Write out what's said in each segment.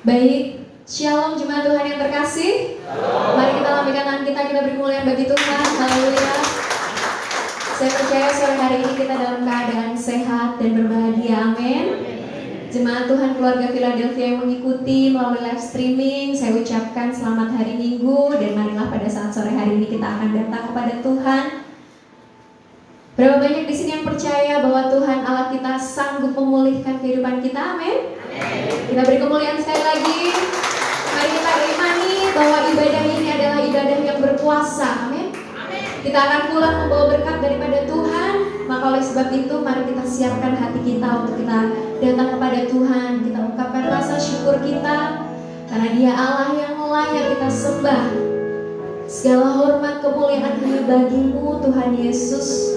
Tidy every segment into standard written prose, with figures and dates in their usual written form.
Baik, Shalom jemaat Tuhan yang terkasih. Mari kita lambaikan tangan kita beri kemuliaan bagi Tuhan. Haleluya. Saya percaya sore hari ini kita dalam keadaan sehat dan berbahagia. Amin. Jemaat Tuhan keluarga Philadelphia yang mengikuti melalui live streaming, saya ucapkan selamat hari Minggu, dan marilah pada saat sore hari ini kita akan datang kepada Tuhan. Berapa banyak di sini yang percaya bahwa Tuhan Allah kita sanggup memulihkan kehidupan kita? Amin. Kita beri kemuliaan sekali lagi. Mari kita imani bahwa ibadah ini adalah ibadah yang berkuasa. Amin. Kita akan pulang membawa berkat daripada Tuhan. Maka oleh sebab itu mari kita siapkan hati kita untuk kita datang kepada Tuhan. Kita ungkapkan rasa syukur kita karena Dia Allah yang layak kita sembah. Segala hormat kemuliaan hanya bagimu Tuhan Yesus,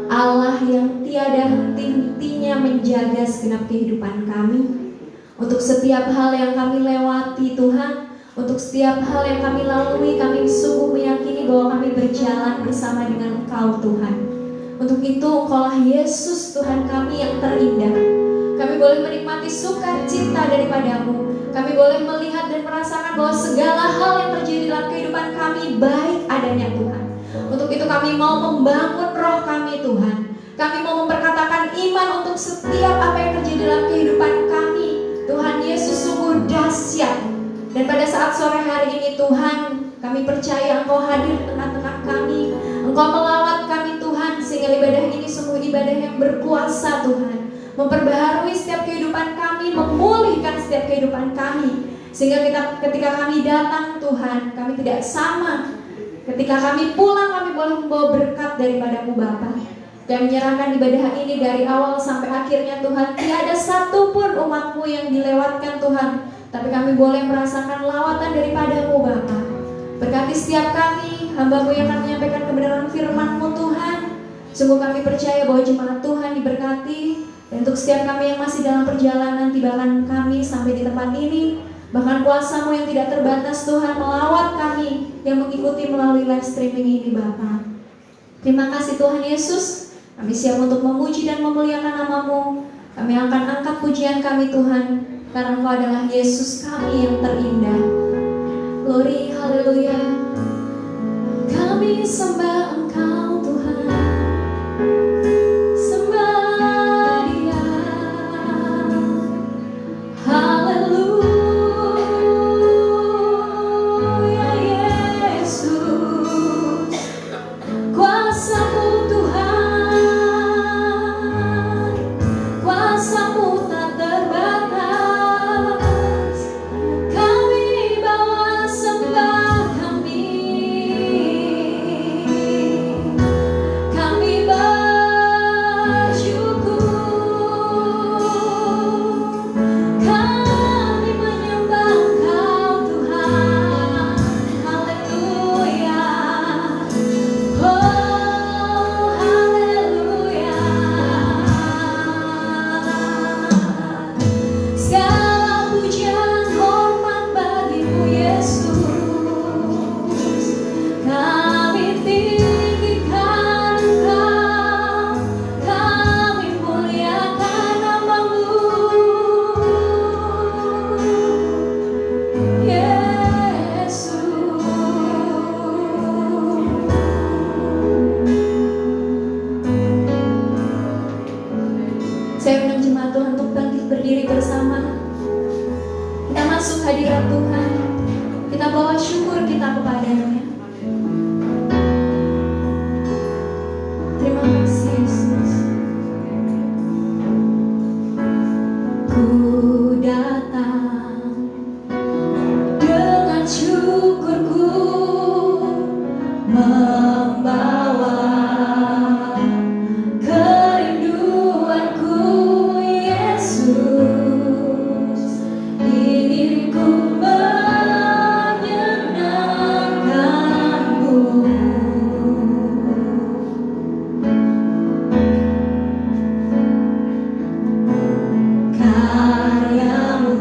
Allah yang tiada henti-hentinya menjaga segenap kehidupan kami. Untuk setiap hal yang kami lewati Tuhan, untuk setiap hal yang kami lalui, kami sungguh meyakini bahwa kami berjalan bersama dengan Engkau Tuhan. Untuk itu Engkaulah Yesus Tuhan kami yang terindah. Kami boleh menikmati sukacita daripadamu. Kami boleh melihat dan merasakan bahwa segala hal yang terjadi dalam kehidupan kami baik adanya Tuhan. Untuk itu kami mau membangun roh kami Tuhan. Kami mau memperkatakan iman untuk setiap apa yang terjadi dalam kehidupan kami. Tuhan Yesus sungguh dahsyat. Dan pada saat sore hari ini Tuhan, kami percaya Engkau hadir di tengah-tengah kami. Engkau melawat kami Tuhan, sehingga ibadah ini sungguh ibadah yang berkuasa Tuhan. Memperbaharui setiap kehidupan kami, memulihkan setiap kehidupan kami. Sehingga ketika kami datang Tuhan, kami tidak sama. Ketika kami pulang, kami boleh membawa berkat daripadamu Bapa. Dan menyerahkan ibadah ini dari awal sampai akhirnya Tuhan. Tiada satupun umatmu yang dilewatkan Tuhan, tapi kami boleh merasakan lawatan daripadamu Bapa. Berkati setiap kami, hamba-Mu yang akan menyampaikan kebenaran firman-Mu Tuhan. Sungguh kami percaya bahwa jemaat Tuhan diberkati. Dan untuk setiap kami yang masih dalam perjalanan, tibakan kami sampai di tempat ini. Bahkan kuasa-Mu yang tidak terbatas Tuhan melawat kami yang mengikuti melalui live streaming ini Bapa. Terima kasih Tuhan Yesus. Kami siap untuk memuji dan memuliakan nama-Mu. Kami akan angkat pujian kami Tuhan, karena Engkau adalah Yesus kami yang terindah. Glory, haleluya. Kami sembah Engkau Tuhan. Sembah Dia. Haleluya Yesus. Kuasa-Mu Tuhan, kuasa-Mu tak terbatas. Kami bawa sembah kami. Kami bersyukur. Kami menyembah Engkau Tuhan. Haleluya. Oh haleluya. Segala pujian hormat bagimu Yesus. Kami tinggikan Engkau, kami muliakan nama-Mu Yesus. Saya undang jemaat Tuhan untuk bangkit berdiri bersama. Kita masuk hadirat Tuhan. Kita bawa syukur kita kepadanya. Terima kasih Yesus. Ku datang dengan syukurku, membawa kerinduanku Yesus. Ingin ku menyenangkanmu. Karya-Mu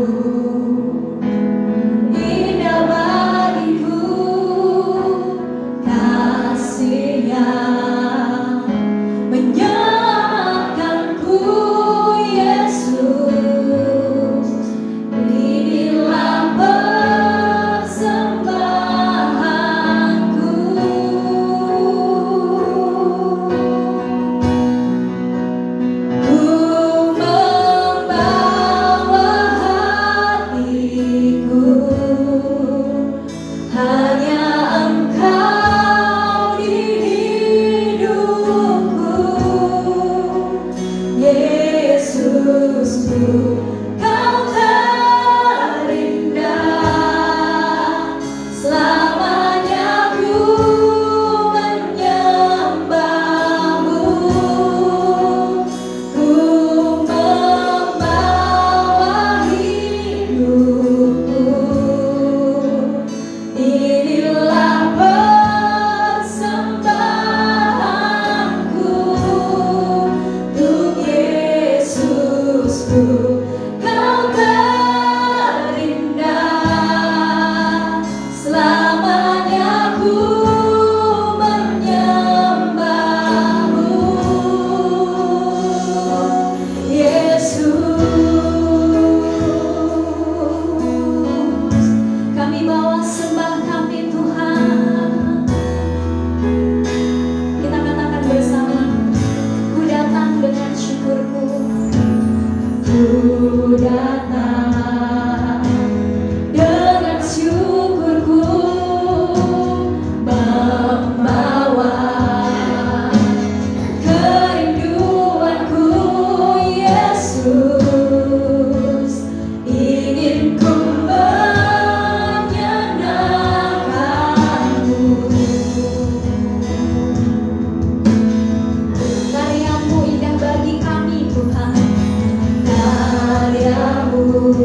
datang dengan syukurku membawa kerinduanku, Yesus, ingin ku menyenangkanmu. Karyamu indah bagi kami, Tuhan. Karyamu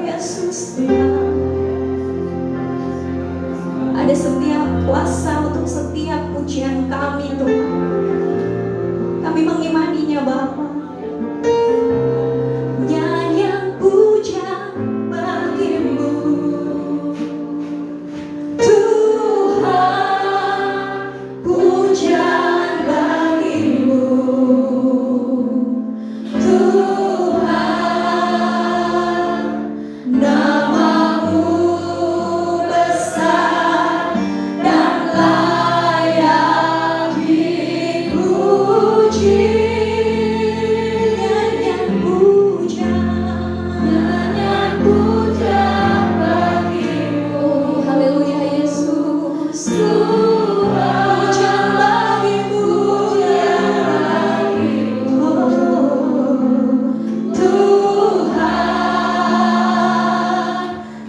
Yesus Tuhan. Ada setiap kuasa untuk setiap pujian kami Tuhan. Kami mengimaninya Bapa. Nyanyian puja bagimu Tuhan, pujian bagimu Tuhan, namamu besar dan layak dipuji. Nyanyian puja bagimu. Haleluya Yesus. Pujian bagimu. Tuhan,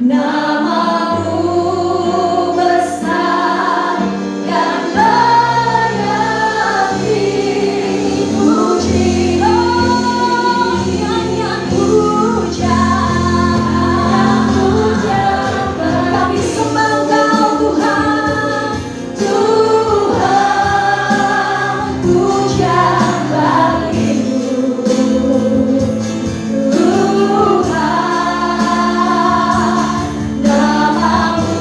namamu besar dan layak dipuji. Oh, nyanyian puja kami sembah Engkau Tuhan. Tuhan, pujian bagimu Tuhan, namamu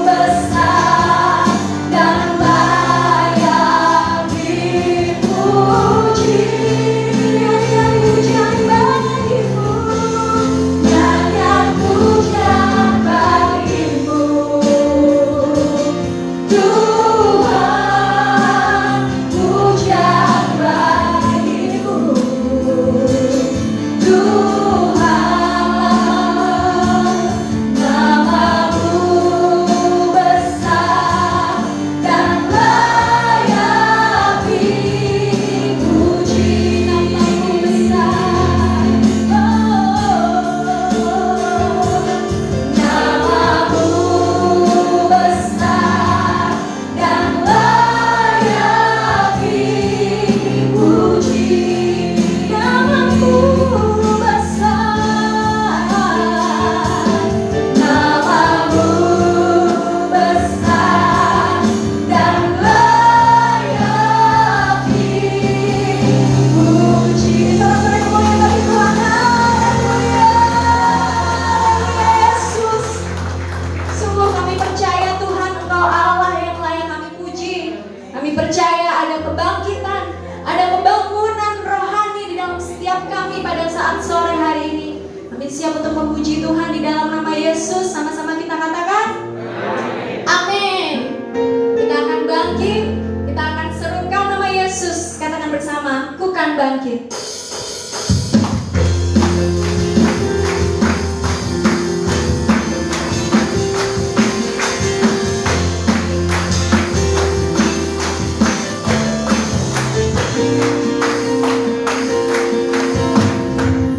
besar dan layak dipuji. Nyanyian pujian bagimu, nyanyian pujian bagimu Tuhan, pujian bagimu Tuhan, namamu besar dan layak dipuji. Namamu besar, namamu besar dan layak dipuji. Namamu besar, namamu besar dan layak dipuji. Saudara-saudara kemuliaan bagi Tuhan. Haleluya Yesus. Sungguh kami percaya Tuhan Engkau Allah yang layak kami puji. Kami percaya ada kebangkitan, ada pembangunan rohani di dalam setiap kami pada saat sore hari ini. Kami siap untuk memuji Tuhan di dalam nama Yesus. Sama-sama kita katakan amin. Kita akan bangkit, kita akan serukan nama Yesus. Katakan bersama, ku kan bangkit.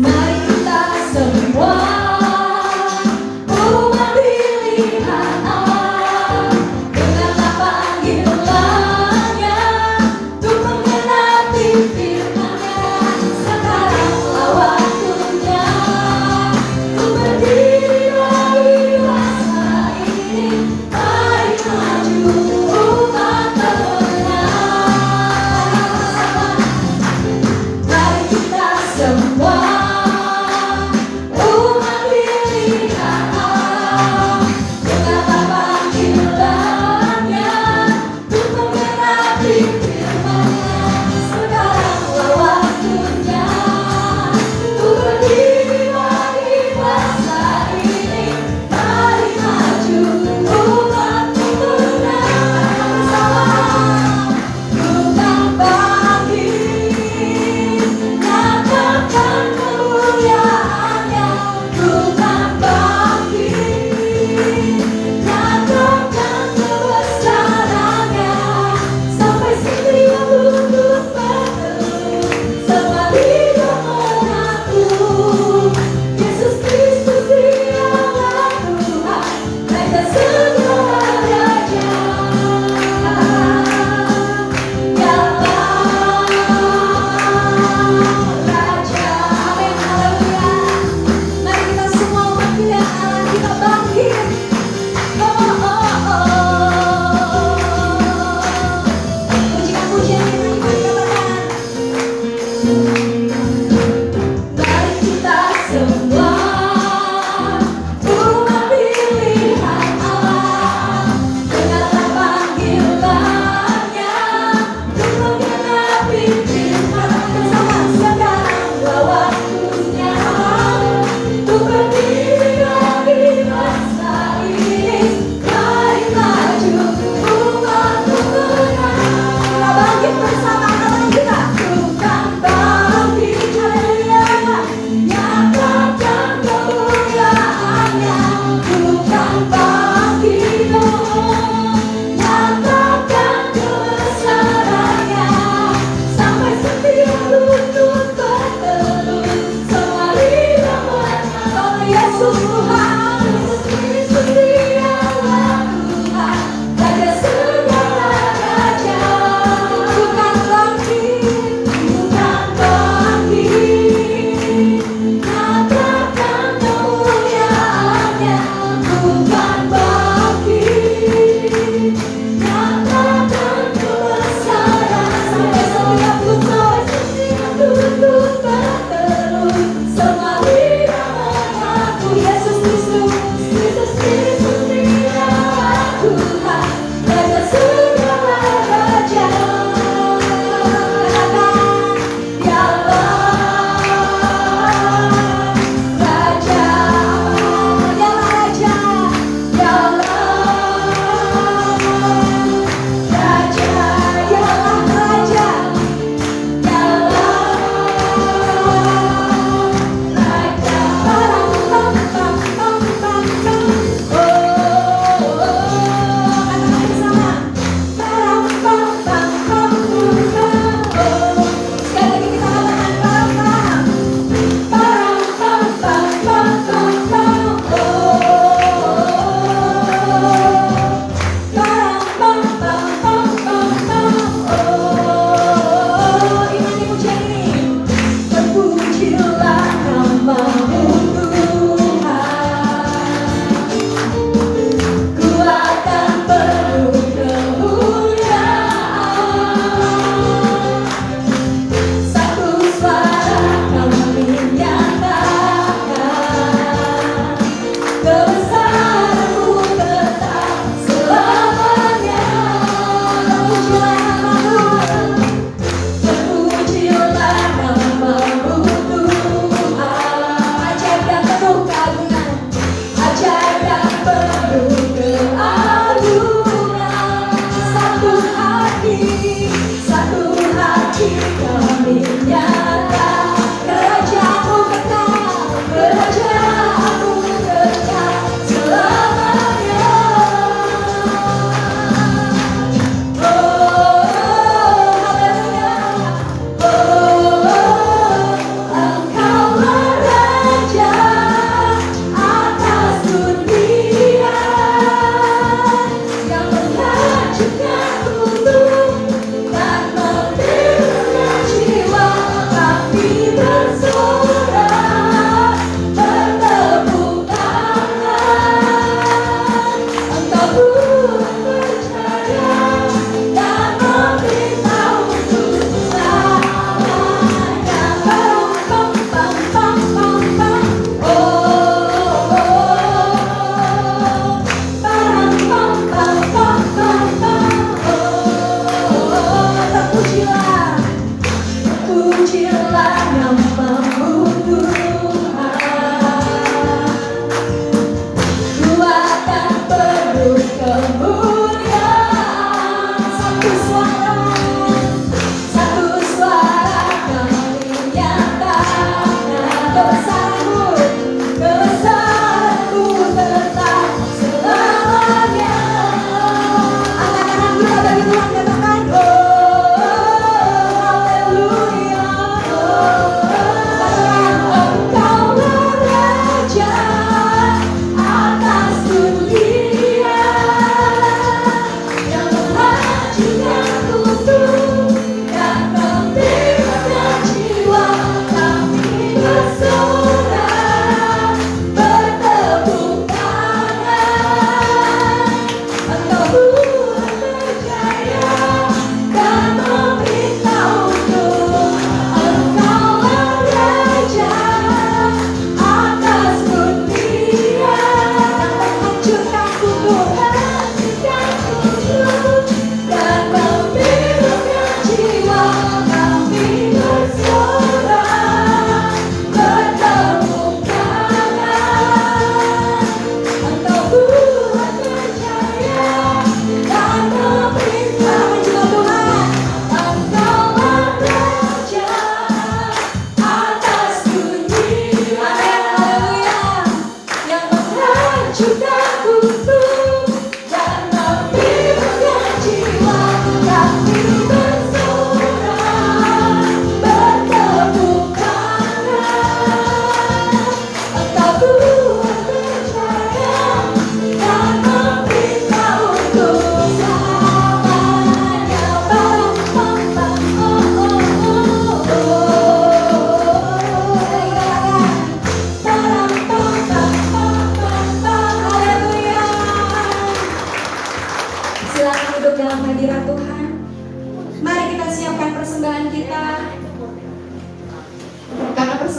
Mari kita semua umat pilihan Allah, dengarlah panggilannya untuk menggenapi firman-Nya.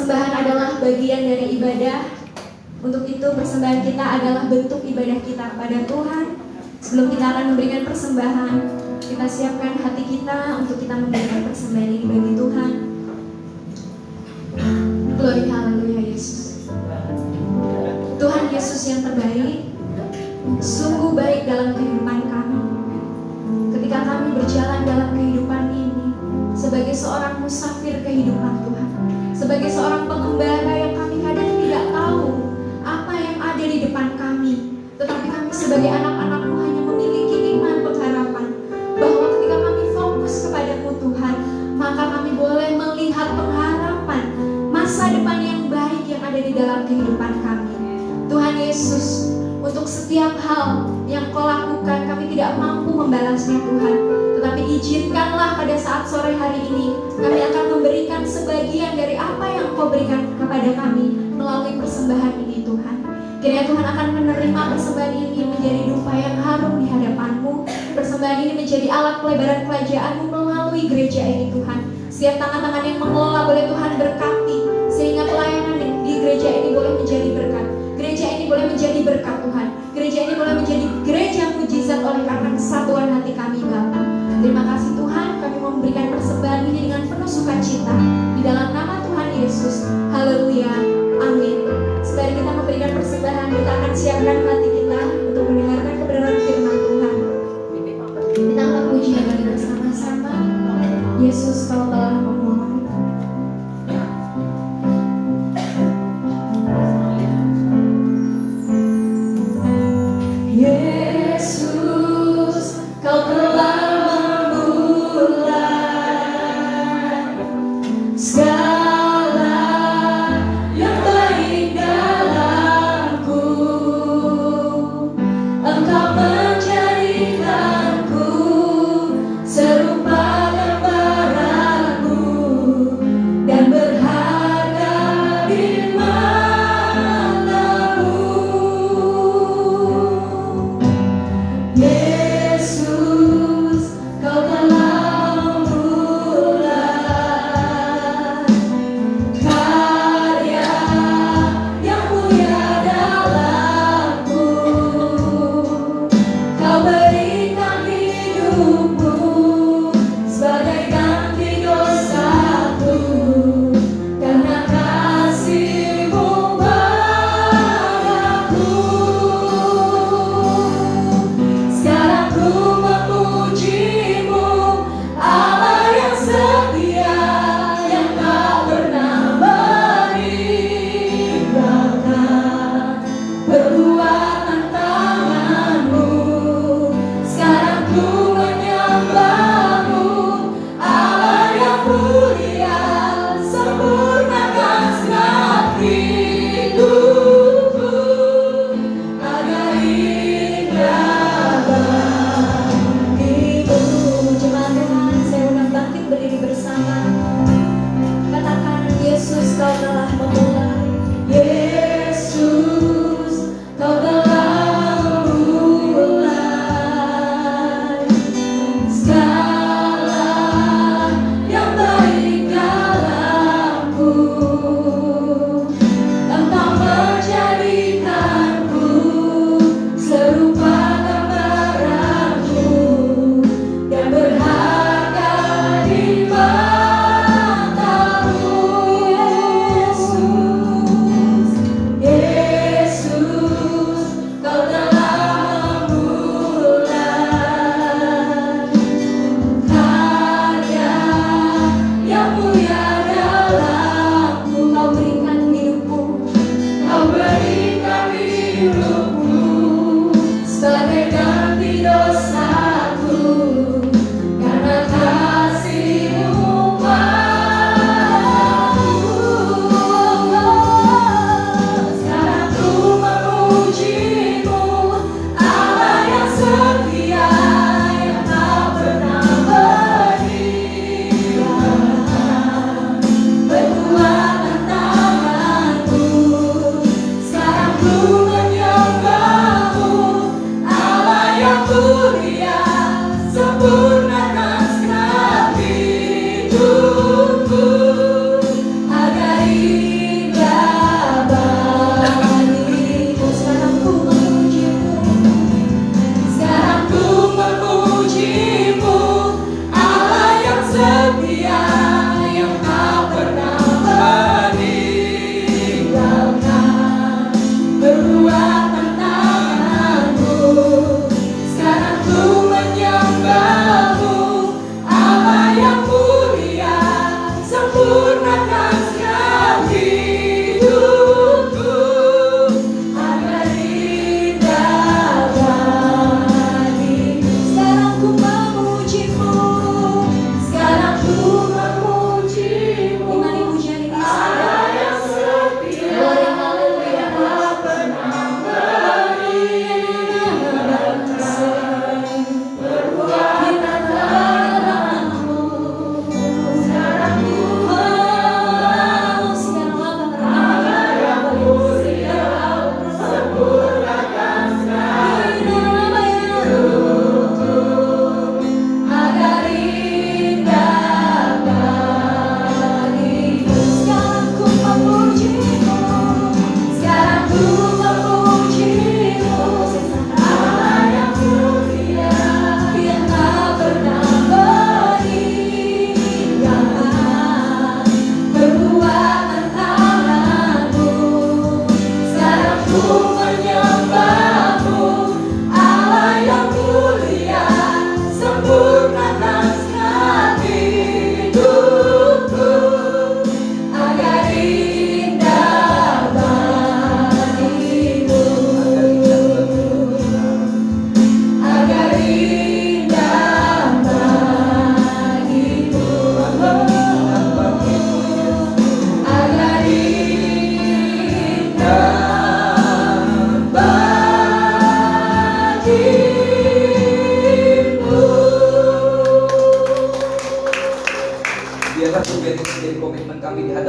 persembahan adalah bagian dari ibadah. Untuk itu persembahan kita adalah bentuk ibadah kita kepada Tuhan. Sebelum kita akan memberikan persembahan, kita siapkan hati kita untuk kita memberikan persembahan ini bagi Tuhan. Glory haleluya Yesus. Tuhan Yesus yang terbaik, sungguh baik dalam kehidupan kami. Ketika kami berjalan dalam kehidupan ini sebagai seorang musafir kehidupan Tuhan, sebagai seorang pengembara yang kami kadang tidak tahu apa yang ada di depan kami, tetapi kami sebagai anak-anak-Mu hanya memiliki iman pengharapan bahwa ketika kami fokus kepadamu Tuhan, maka kami boleh melihat pengharapan masa depan yang baik yang ada di dalam kehidupan kami. Tuhan Yesus, untuk setiap hal yang Kau lakukan kami tidak mampu membalasnya Tuhan, tetapi izinkanlah pada saat sore hari ini kami akan memberikan sebagian dari apa yang Kau berikan kepada kami melalui persembahan ini Tuhan. Kiranya Tuhan akan menerima persembahan ini menjadi dupa yang harum di hadapan-Mu. Persembahan ini menjadi alat pelebaran kerajaan-Mu melalui gereja ini Tuhan. Setiap tangan-tangan yang mengelola boleh Tuhan berkati, sehingga pelayanan di gereja ini boleh menjadi berkat. Gereja ini boleh menjadi berkat Tuhan. Gereja ini boleh menjadi gereja mujizat oleh karena kesatuan hati kami Bapa. Terima kasih Tuhan, kami mau memberikan persembahan ini dengan penuh sukacita di dalam nama Tuhan Yesus. Haleluya, amin. Sembari kita memberikan persembahan, kita akan siapkan hati kita untuk mendengarkan kebenaran firman Tuhan. Kita akan puji kembali bersama-sama. Yesus, Kau telah memulai. Yesus, Kau telah memulai segala yang baik dalamku. Engkau menjadikanku serupa gambaran-Mu dan berharga di mata-Mu. Yesus, Kau telah memulai karya yang mulia dalamku. Kau berikan hidupmu sebagai ganti dosaku, karena kasih-Mu padaku. Sekarang ku memuji-Mu, Allah yang setia, yang tak pernah meninggalkan perbuatan tangan-Mu. Sekarang ku menyembah-Mu, Allah yang mulia, sempurnakan segenap hidupku agar indah bagimu. Jemaat Tuhan, saya undang bangkit berdiri bersama. Katakan, Yesus, Kau telah memulai. Yesus, Kau telah memulai segala yang baik dalamku. Engkau menjadikanku serupa gambaran-Mu dan berharga di mata-Mu. Yesus, Kau telah memulai karya yang mulia dalamku. Kau berikan hidupmu, Kau berikan hidupmu sebagai ganti dosaku, karena kasih-Mu padaku. Sekarang ku memuji-Mu, Allah yang setia, yang tak pernah meninggalkan perbuatan tangan-Mu. Sekarang ku menyembah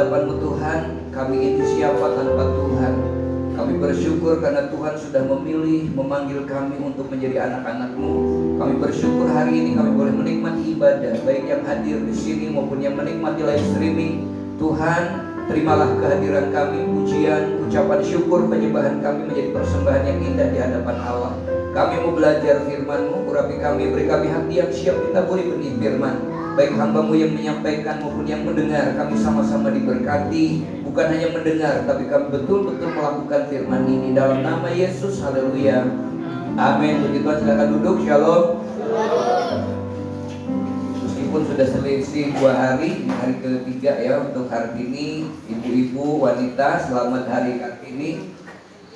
hadapan-Mu Tuhan. Kami ini siapa tanpa Tuhan? Kami bersyukur karena Tuhan sudah memilih, memanggil kami untuk menjadi anak-anak-Mu. Kami bersyukur hari ini kami boleh menikmati ibadah, baik yang hadir di sini maupun yang menikmati live streaming. Tuhan, terimalah kehadiran kami, pujian, ucapan syukur, penyembahan kami menjadi persembahan yang indah di hadapan Allah. Kami mau belajar firman-Mu, urapi kami, beri kami hati yang siap ditaburi benih firman. Baik hamba-Mu yang menyampaikan maupun yang mendengar, kami sama-sama diberkati. Bukan hanya mendengar, tapi kami betul-betul melakukan firman ini. Dalam nama Yesus, haleluya, amin. Puji Tuhan, silakan duduk. Shalom. Meskipun sudah selisih 2 hari, hari ketiga ya untuk hari ini, ibu-ibu, wanita, selamat hari Kartini.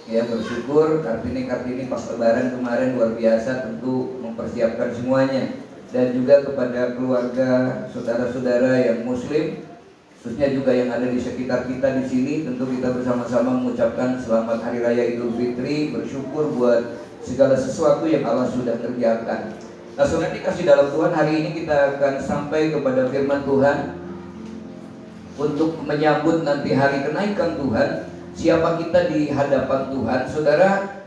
Ya, bersyukur Kartini pas lebaran kemarin luar biasa, tentu mempersiapkan semuanya. Dan juga kepada keluarga, saudara-saudara yang muslim, khususnya juga yang ada di sekitar kita di sini, tentu kita bersama-sama mengucapkan selamat Hari Raya Idul Fitri, bersyukur buat segala sesuatu yang Allah sudah kerjakan. Nah, saudara dikasih dalam Tuhan, hari ini kita akan sampai kepada firman Tuhan untuk menyambut nanti hari kenaikan Tuhan. Siapa kita di hadapan Tuhan? Saudara,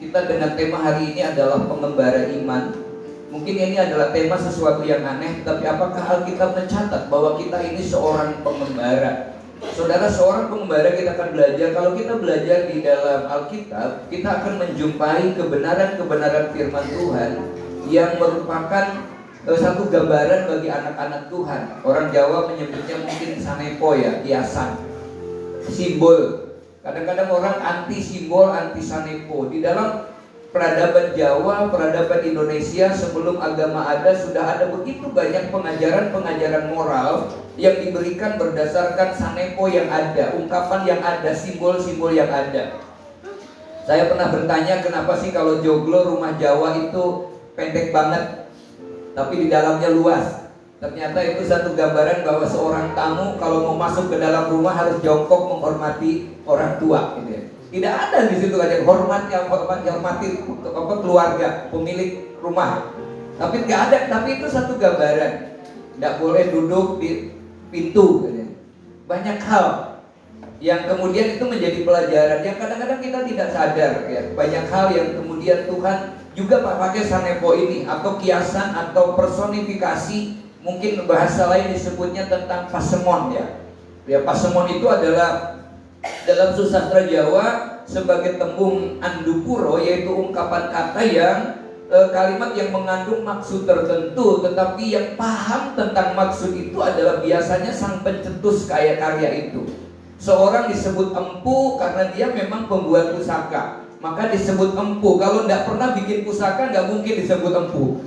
kita dengan tema hari ini adalah pengembara iman. Mungkin ini adalah tema sesuatu yang aneh, tapi apakah Alkitab mencatat bahwa kita ini seorang pengembara? Saudara, seorang pengembara kita akan belajar. Kalau kita belajar di dalam Alkitab, kita akan menjumpai kebenaran-kebenaran firman Tuhan yang merupakan satu gambaran bagi anak-anak Tuhan. Orang Jawa menyebutnya mungkin sanepo ya, hiasan, simbol. Kadang-kadang orang anti simbol, anti sanepo. Di dalam peradaban Jawa, peradaban Indonesia sebelum agama ada, sudah ada begitu banyak pengajaran-pengajaran moral yang diberikan berdasarkan sanepo yang ada, ungkapan yang ada, simbol-simbol yang ada. Saya pernah bertanya, kenapa sih kalau joglo rumah Jawa itu pendek banget, tapi di dalamnya luas? Ternyata itu satu gambaran bahwa seorang tamu kalau mau masuk ke dalam rumah harus jongkok menghormati orang tua, gitu ya. Tidak ada di situ aja hormati keluarga pemilik rumah. Tapi nggak ada. Tapi itu satu gambaran. Tidak boleh duduk di pintu. Banyak hal yang kemudian itu menjadi pelajaran yang kadang-kadang kita tidak sadar. Ya. Banyak hal yang kemudian Tuhan juga pakai sanepo ini atau kiasan atau personifikasi. Mungkin bahasa lain disebutnya tentang pasemon ya. Ya, pasemon itu adalah dalam susastra Jawa sebagai tembung andupuro, yaitu ungkapan kata yang kalimat yang mengandung maksud tertentu, tetapi yang paham tentang maksud itu adalah biasanya sang pencetus karya itu. Seorang disebut empu karena dia memang pembuat pusaka, maka disebut empu. Kalau tidak pernah bikin pusaka nggak mungkin disebut empu.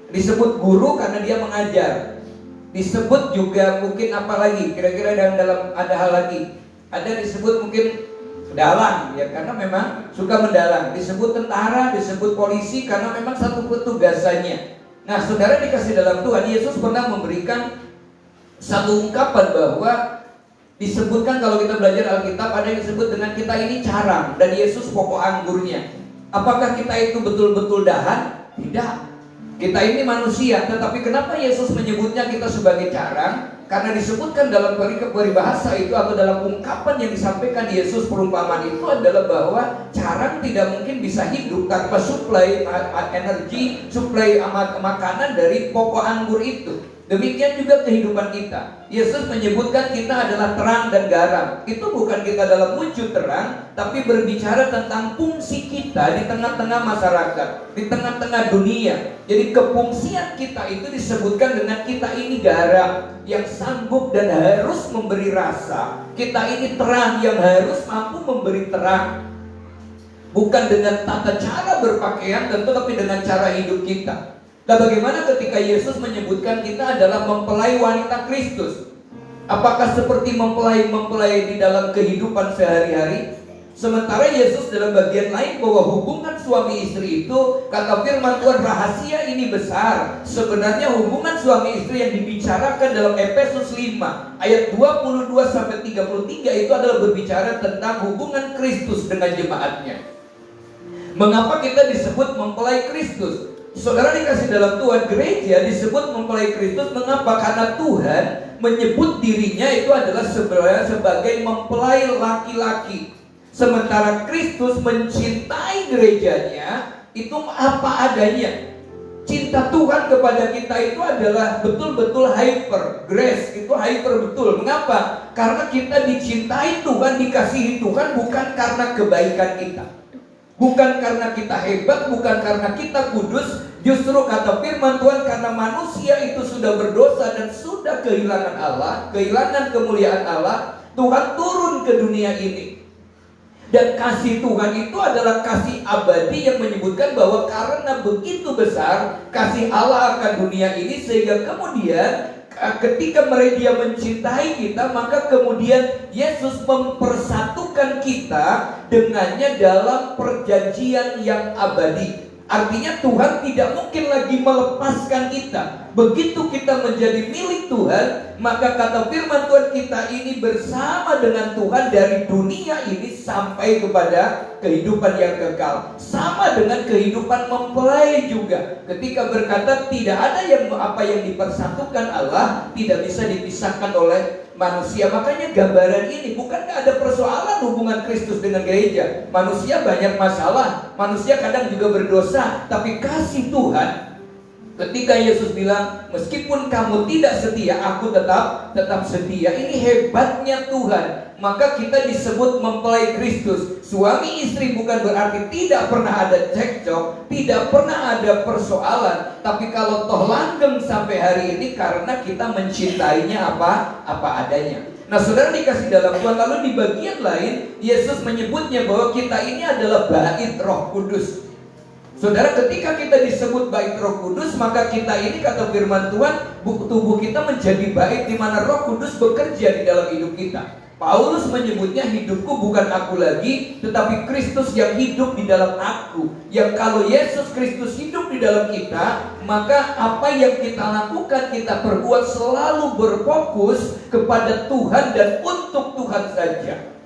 Disebut guru karena dia mengajar. Disebut juga mungkin apa lagi? Kira-kira dalam ada hal lagi. Ada disebut mungkin dalang ya, karena memang suka mendalang. Disebut tentara, disebut polisi karena memang satu petugasannya. Nah, saudara dikasih dalam Tuhan, Yesus pernah memberikan satu ungkapan bahwa disebutkan kalau kita belajar Alkitab ada yang disebut dengan kita ini carang dan Yesus pokok anggurnya. Apakah kita itu betul-betul dahan? Tidak. Kita ini manusia, tetapi kenapa Yesus menyebutnya kita sebagai carang? Karena disebutkan dalam peribahasa itu atau dalam ungkapan yang disampaikan Yesus, perumpamaan itu adalah bahwa carang tidak mungkin bisa hidup tanpa suplai energi, suplai makanan dari pokok anggur itu. Demikian juga kehidupan kita. Yesus menyebutkan kita adalah terang dan garam. Itu bukan kita dalam wujud terang, tapi berbicara tentang fungsi kita di tengah-tengah masyarakat, di tengah-tengah dunia. Jadi kefungsian kita itu disebutkan dengan kita ini garam yang sanggup dan harus memberi rasa. Kita ini terang yang harus mampu memberi terang. Bukan dengan tata cara berpakaian tentu, tapi dengan cara hidup kita. Nah, bagaimana ketika Yesus menyebutkan kita adalah mempelai wanita Kristus? Apakah seperti mempelai di dalam kehidupan sehari-hari? Sementara Yesus dalam bagian lain bahwa hubungan suami istri itu, kata firman Tuhan, rahasia ini besar. Sebenarnya hubungan suami istri yang dibicarakan dalam Efesus 5 ayat 22-33 itu adalah berbicara tentang hubungan Kristus dengan jemaatnya. Mengapa kita disebut mempelai Kristus? Saudara dikasih dalam Tuhan, gereja disebut mempelai Kristus. Mengapa? Karena Tuhan menyebut dirinya itu adalah sebagai mempelai laki-laki. Sementara Kristus mencintai gerejanya itu apa adanya. Cinta Tuhan kepada kita itu adalah betul-betul hyper, grace itu hyper betul. Mengapa? Karena kita dicintai Tuhan, dikasihi Tuhan bukan karena kebaikan kita, bukan karena kita hebat, bukan karena kita kudus. Justru kata firman Tuhan, karena manusia itu sudah berdosa dan sudah kehilangan Allah, kehilangan kemuliaan Allah, Tuhan turun ke dunia ini. Dan kasih Tuhan itu adalah kasih abadi yang menyebutkan bahwa karena begitu besar kasih Allah akan dunia ini, sehingga kemudian ketika Dia mencintai kita, maka kemudian Yesus mempersatukan kita dengannya dalam perjanjian yang abadi. Artinya Tuhan tidak mungkin lagi melepaskan kita. Begitu kita menjadi milik Tuhan, maka kata firman Tuhan, kita ini bersama dengan Tuhan dari dunia ini sampai kepada kehidupan yang kekal. Sama dengan kehidupan mempelai juga. Ketika berkata tidak ada apa yang dipersatukan Allah tidak bisa dipisahkan oleh manusia. Makanya gambaran ini, bukankah ada persoalan hubungan Kristus dengan gereja? Manusia banyak masalah, manusia kadang juga berdosa, tapi kasih Tuhan, ketika Yesus bilang, meskipun kamu tidak setia, aku tetap setia. Ini hebatnya Tuhan. Maka kita disebut mempelai Kristus. Suami istri bukan berarti tidak pernah ada cekcok, tidak pernah ada persoalan. Tapi kalau toh langgeng sampai hari ini karena kita mencintainya apa adanya. Nah, saudara dikasih dalam Tuhan, lalu di bagian lain Yesus menyebutnya bahwa kita ini adalah bait Roh Kudus. Saudara, ketika kita disebut bait Roh Kudus, maka kita ini, kata firman Tuhan, tubuh kita menjadi bait di mana Roh Kudus bekerja di dalam hidup kita. Paulus menyebutnya, hidupku bukan aku lagi, tetapi Kristus yang hidup di dalam aku. Yang kalau Yesus Kristus hidup di dalam kita, maka apa yang kita lakukan, kita perbuat selalu berfokus kepada Tuhan dan untuk Tuhan saja.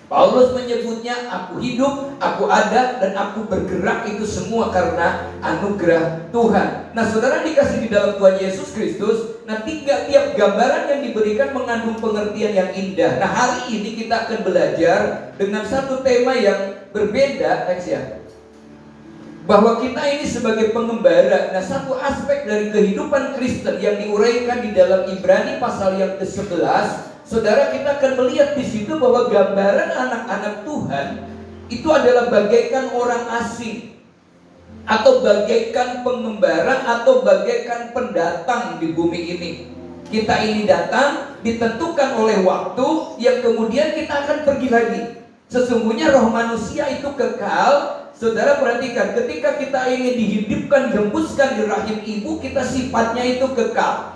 Paulus menyebutnya, aku hidup, aku ada, dan aku bergerak, itu semua karena anugerah Tuhan. Nah, saudara dikasih di dalam Tuhan Yesus Kristus, nah tiap gambaran yang diberikan mengandung pengertian yang indah. Nah, hari ini kita akan belajar dengan satu tema yang berbeda, next ya, bahwa kita ini sebagai pengembara. Nah, satu aspek dari kehidupan Kristen yang diuraikan di dalam Ibrani pasal yang ke-11, saudara, kita akan melihat di situ bahwa gambaran anak-anak Tuhan itu adalah bagaikan orang asing, atau bagaikan pengembara, atau bagaikan pendatang di bumi ini. Kita ini datang, ditentukan oleh waktu, yang kemudian kita akan pergi lagi. Sesungguhnya roh manusia itu kekal. Saudara perhatikan, ketika kita ingin dihidupkan, dihembuskan di rahim ibu, kita sifatnya itu kekal.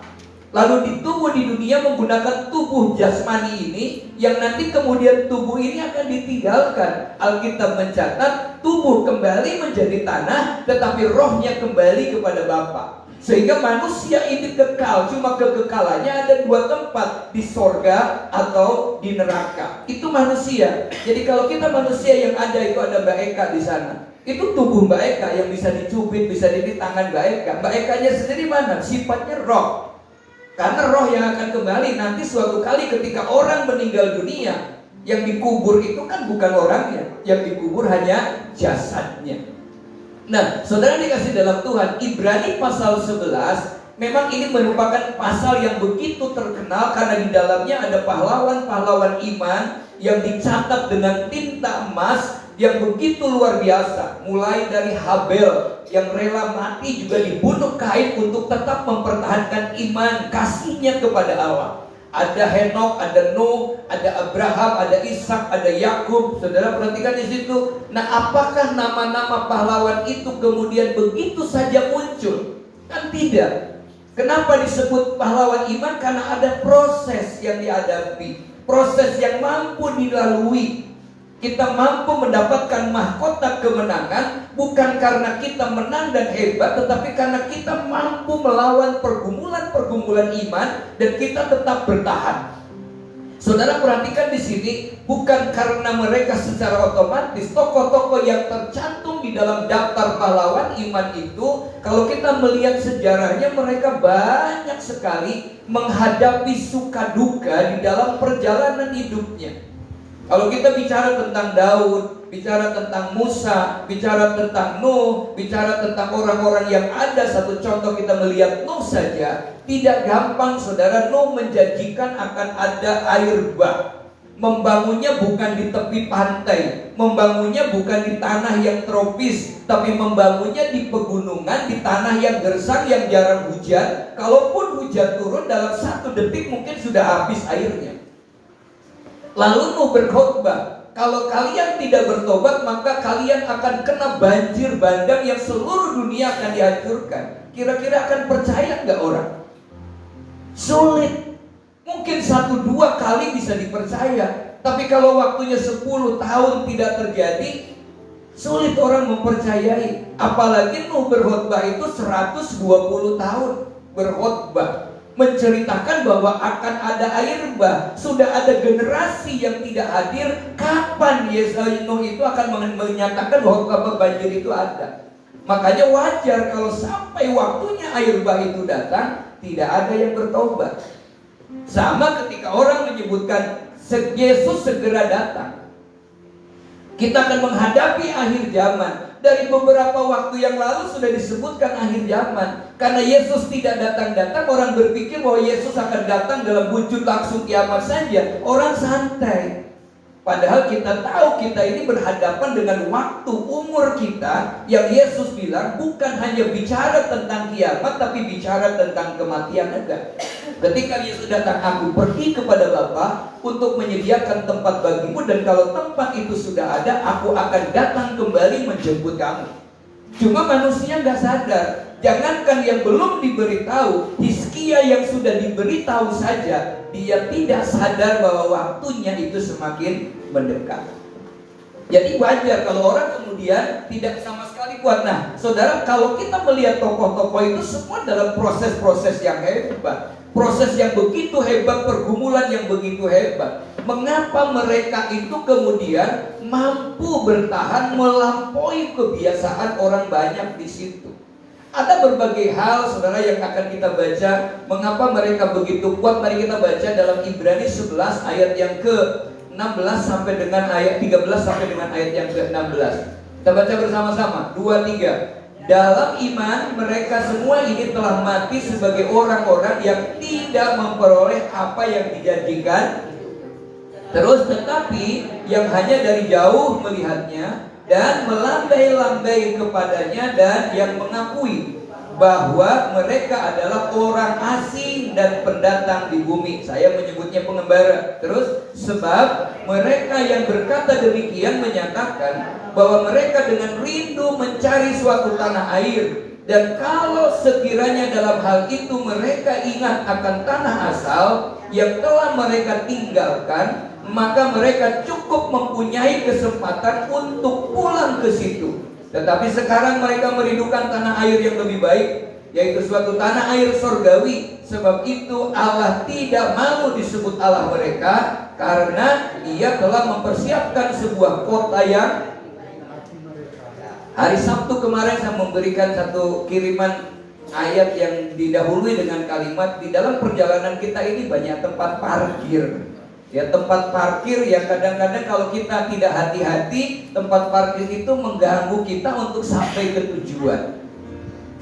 Lalu di tubuh di dunia menggunakan tubuh jasmani ini, yang nanti kemudian tubuh ini akan ditinggalkan. Alkitab mencatat tubuh kembali menjadi tanah, tetapi rohnya kembali kepada Bapa. Sehingga manusia ini kekal, cuma kekekalannya ada dua tempat, di sorga atau di neraka. Itu manusia. Jadi kalau kita manusia yang ada itu ada Mbak Eka di sana. Itu tubuh Mbak Eka yang bisa dicubit, bisa di tangan Mbak Eka. Mbak Ekanya sendiri mana? Sifatnya roh. Karena roh yang akan kembali nanti suatu kali ketika orang meninggal dunia, yang dikubur itu kan bukan orangnya, yang dikubur hanya jasadnya. Nah, saudara dikasih dalam Tuhan, Ibrani pasal 11 memang ini merupakan pasal yang begitu terkenal karena di dalamnya ada pahlawan-pahlawan iman yang dicatat dengan tinta emas yang begitu luar biasa. Mulai dari Habel yang rela mati juga dibunuh Kain untuk tetap mempertahankan iman kasihnya kepada Allah. Ada Henok, ada Nuh, ada Abraham, ada Ishak, ada Yakub. Saudara perhatikan di situ. Nah, apakah nama-nama pahlawan itu kemudian begitu saja muncul? Kan tidak. Kenapa disebut pahlawan iman? Karena ada proses yang dihadapi, proses yang mampu dilalui. Kita mampu mendapatkan mahkota kemenangan bukan karena kita menang dan hebat, tetapi karena kita mampu melawan pergumulan-pergumulan iman dan kita tetap bertahan. Saudara perhatikan di sini, bukan karena mereka secara otomatis tokoh-tokoh yang tercantum di dalam daftar pahlawan iman itu, kalau kita melihat sejarahnya, mereka banyak sekali menghadapi suka duka di dalam perjalanan hidupnya. Kalau kita bicara tentang Daud, bicara tentang Musa, bicara tentang Nuh, bicara tentang orang-orang yang ada, satu contoh kita melihat Nuh saja, tidak gampang saudara. Nuh menjanjikan akan ada air bah. Membangunnya bukan di tepi pantai, membangunnya bukan di tanah yang tropis, tapi membangunnya di pegunungan, di tanah yang gersang, yang jarang hujan. Kalaupun hujan turun dalam 1 detik mungkin sudah habis airnya. Lalu Nuh berkhotbah, kalau kalian tidak bertobat maka kalian akan kena banjir bandang yang seluruh dunia akan dihancurkan. Kira-kira akan percaya nggak orang? Sulit. Mungkin 1-2 kali bisa dipercaya, tapi kalau waktunya 10 tahun tidak terjadi, sulit orang mempercayai. Apalagi Nuh berkhotbah itu 120 tahun berkhotbah, menceritakan bahwa akan ada air bah. Sudah ada generasi yang tidak hadir. Kapan Nuh itu akan menyatakan bahwa banjir itu ada? Makanya wajar kalau sampai waktunya air bah itu datang, tidak ada yang bertobat. Sama ketika orang menyebutkan Yesus segera datang. Kita akan menghadapi akhir zaman. Dari beberapa waktu yang lalu sudah disebutkan akhir zaman. Karena Yesus tidak datang-datang, orang berpikir bahwa Yesus akan datang dalam wujud langsung kiamat saja. Orang santai. Padahal kita tahu kita ini berhadapan dengan waktu umur kita yang Yesus bilang bukan hanya bicara tentang kiamat, tapi bicara tentang kematian juga. Ketika Yesus datang, aku pergi kepada Bapa untuk menyediakan tempat bagimu, dan kalau tempat itu sudah ada, aku akan datang kembali menjemput kamu. Cuma manusia nggak sadar. Jangankan yang belum diberitahu, Hizkia yang sudah diberitahu saja, dia tidak sadar bahwa waktunya itu semakin mendekat. Jadi wajar kalau orang kemudian tidak sama sekali kuat. Nah, saudara, kalau kita melihat tokoh-tokoh itu semua dalam proses-proses yang hebat, proses yang begitu hebat, pergumulan yang begitu hebat. Mengapa mereka itu kemudian mampu bertahan melampaui kebiasaan orang banyak di situ? Ada berbagai hal saudara yang akan kita baca. Mengapa mereka begitu kuat? Mari kita baca dalam Ibrani 11 ayat yang ke-16 sampai dengan ayat 13 sampai dengan ayat yang ke-16. Kita baca bersama-sama. 2, 3. Dalam iman mereka semua ini telah mati sebagai orang-orang yang tidak memperoleh apa yang dijanjikan. Terus tetapi yang hanya dari jauh melihatnya dan melambai-lambai kepadanya, dan yang mengakui bahwa mereka adalah orang asing dan pendatang di bumi. Saya menyebutnya pengembara. Terus sebab mereka yang berkata demikian menyatakan bahwa mereka dengan rindu mencari suatu tanah air, dan kalau sekiranya dalam hal itu mereka ingat akan tanah asal yang telah mereka tinggalkan, maka mereka cukup mempunyai kesempatan untuk pulang ke situ. Tetapi sekarang mereka merindukan tanah air yang lebih baik, yaitu suatu tanah air sorgawi. Sebab itu Allah tidak mau disebut Allah mereka, karena Ia telah mempersiapkan sebuah kota yang... Hari Sabtu kemarin saya memberikan satu kiriman ayat yang didahului dengan kalimat, di dalam perjalanan kita ini banyak tempat parkir. Ya, tempat parkir yang kadang-kadang kalau kita tidak hati-hati, tempat parkir itu mengganggu kita untuk sampai ke tujuan.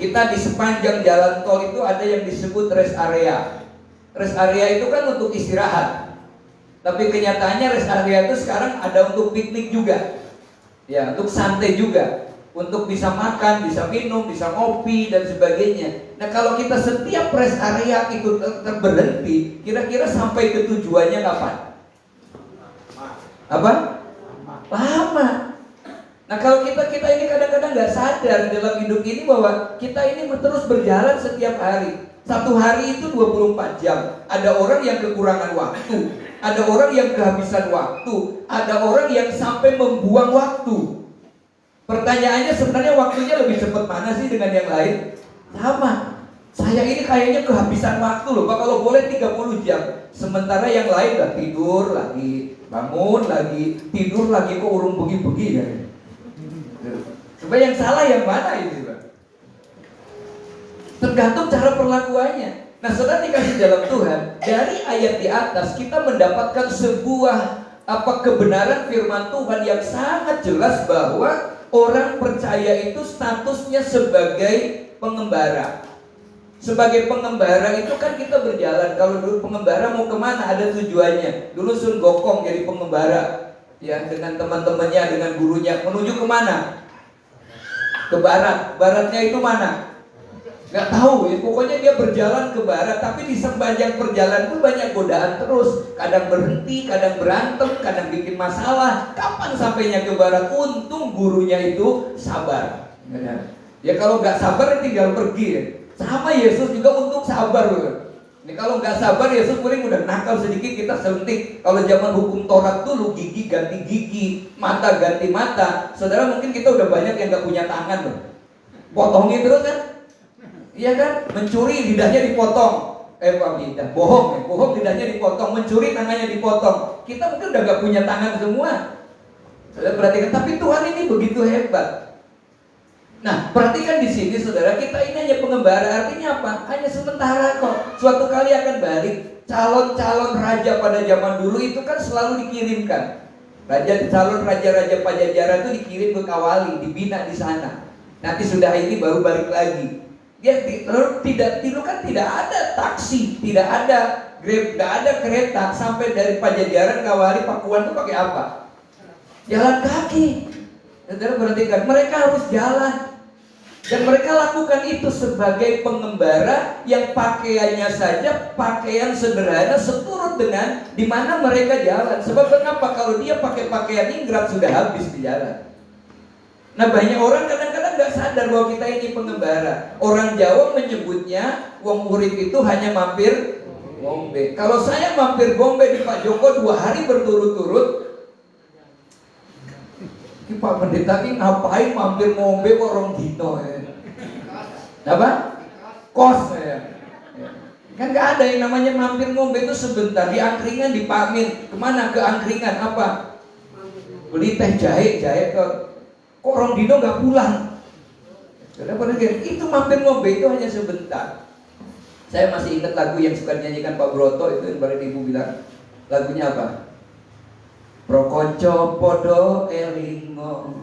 Kita di sepanjang jalan tol itu ada yang disebut rest area. Rest area itu kan untuk istirahat. Tapi kenyataannya rest area itu sekarang ada untuk piknik juga. Ya, untuk santai juga. Untuk bisa makan, bisa minum, bisa ngopi dan sebagainya. Nah, kalau kita setiap rest area itu berhenti, kira-kira sampai ke tujuannya kapan? Apa? Lama. Nah, kalau kita ini kadang-kadang nggak sadar dalam hidup ini bahwa kita ini terus berjalan setiap hari. Satu hari itu 24 jam. Ada orang yang kekurangan waktu, ada orang yang kehabisan waktu, ada orang yang sampai membuang waktu. Pertanyaannya sebenarnya waktunya lebih cepat mana sih dengan yang lain? Sama. Saya ini kayaknya kehabisan waktu loh Pak, kalau boleh 30 jam. Sementara yang lain udah tidur lagi, bangun lagi, tidur lagi, kok urung begi-begi ya. Coba yang salah yang mana itu Pak? Tergantung cara perlakuannya. Nah saudara dikasih dalam Tuhan, dari ayat di atas kita mendapatkan sebuah kebenaran firman Tuhan yang sangat jelas bahwa orang percaya itu statusnya sebagai pengembara. Sebagai pengembara itu kan kita berjalan. Kalau dulu pengembara mau kemana? Ada tujuannya. Dulu Sun Gokong jadi pengembara, ya, dengan teman-temannya, dengan gurunya. Menuju kemana? Ke barat. Baratnya itu mana? Gak tahu ya. Pokoknya dia berjalan ke barat. Tapi di sepanjang perjalanan itu banyak godaan terus. Kadang berhenti, kadang berantem, kadang bikin masalah. Kapan sampainya ke barat? Untung gurunya itu sabar. Ya kalau gak sabar tinggal pergi ya. Sama Yesus juga untuk sabar loh. Ini kalau nggak sabar Yesus paling udah nakal sedikit kita sentik. Kalau zaman hukum Taurat dulu gigi ganti gigi, mata ganti mata. Saudara mungkin kita udah banyak yang nggak punya tangan loh. Potongin terus kan? Iya kan? Mencuri lidahnya dipotong. Lidah, bohong lidahnya dipotong. Mencuri tangannya dipotong. Kita mungkin udah nggak punya tangan semua. Saudara perhatikan. Tapi Tuhan ini begitu hebat. Nah, perhatikan di sini saudara, kita ini hanya pengembara, artinya apa? Hanya sementara kok. Suatu kali akan balik. Calon-calon raja pada zaman dulu itu kan selalu dikirimkan. Calon raja-raja Pajajaran itu dikirim ke Kawali, dibina di sana. Nanti sudah ini baru balik lagi. Dia dulu kan tidak ada taksi, tidak ada Grab, tidak ada kereta sampai dari Pajajaran Kawali Pakuan itu pakai apa? Jalan kaki. Saudara perhatikan, mereka harus jalan. Dan mereka lakukan itu sebagai pengembara yang pakaiannya saja pakaian sederhana seturut dengan di mana mereka jalan. Sebab kenapa? Kalau dia pakai pakaian ingrat sudah habis di jalan. Nah banyak orang kadang-kadang gak sadar bahwa kita ini pengembara. Orang Jawa menyebutnya wong urip itu hanya mampir ngombe. Kalau saya mampir ngombe di Pak Joko 2 hari berturut-turut, Pak Pendeta ini ngapain mampir ngombe kok rong dino ya? Apa? Kos ya. Kan gak ada yang namanya mampir ngombe itu sebentar. Di angkringan dipamin. Kemana? Ke angkringan apa? Beli teh jahe ke. Kok rong dino gak pulang? Itu mampir ngombe itu hanya sebentar. Saya masih ingat lagu yang suka nyanyikan Pak Broto itu yang baru ibu bilang. Lagunya apa? Prokonco podo elingo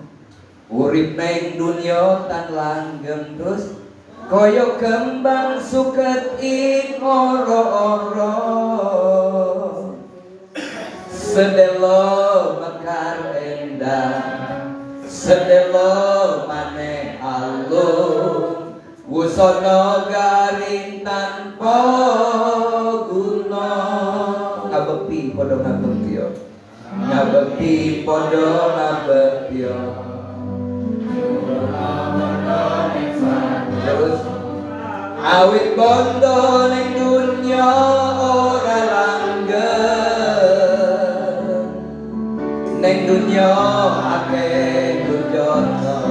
urip neng dunya tan langgeng, terus koyo kembang suket ing ora-ora sedelo mekar endah sedelo maneh alung wusana garing tanpa guna. Ngabekti podo ngabekti yo, ngabekti podo ngabekti yo. Terus awit bondo ning dunya ora langgeng, ning dunya akeh durjana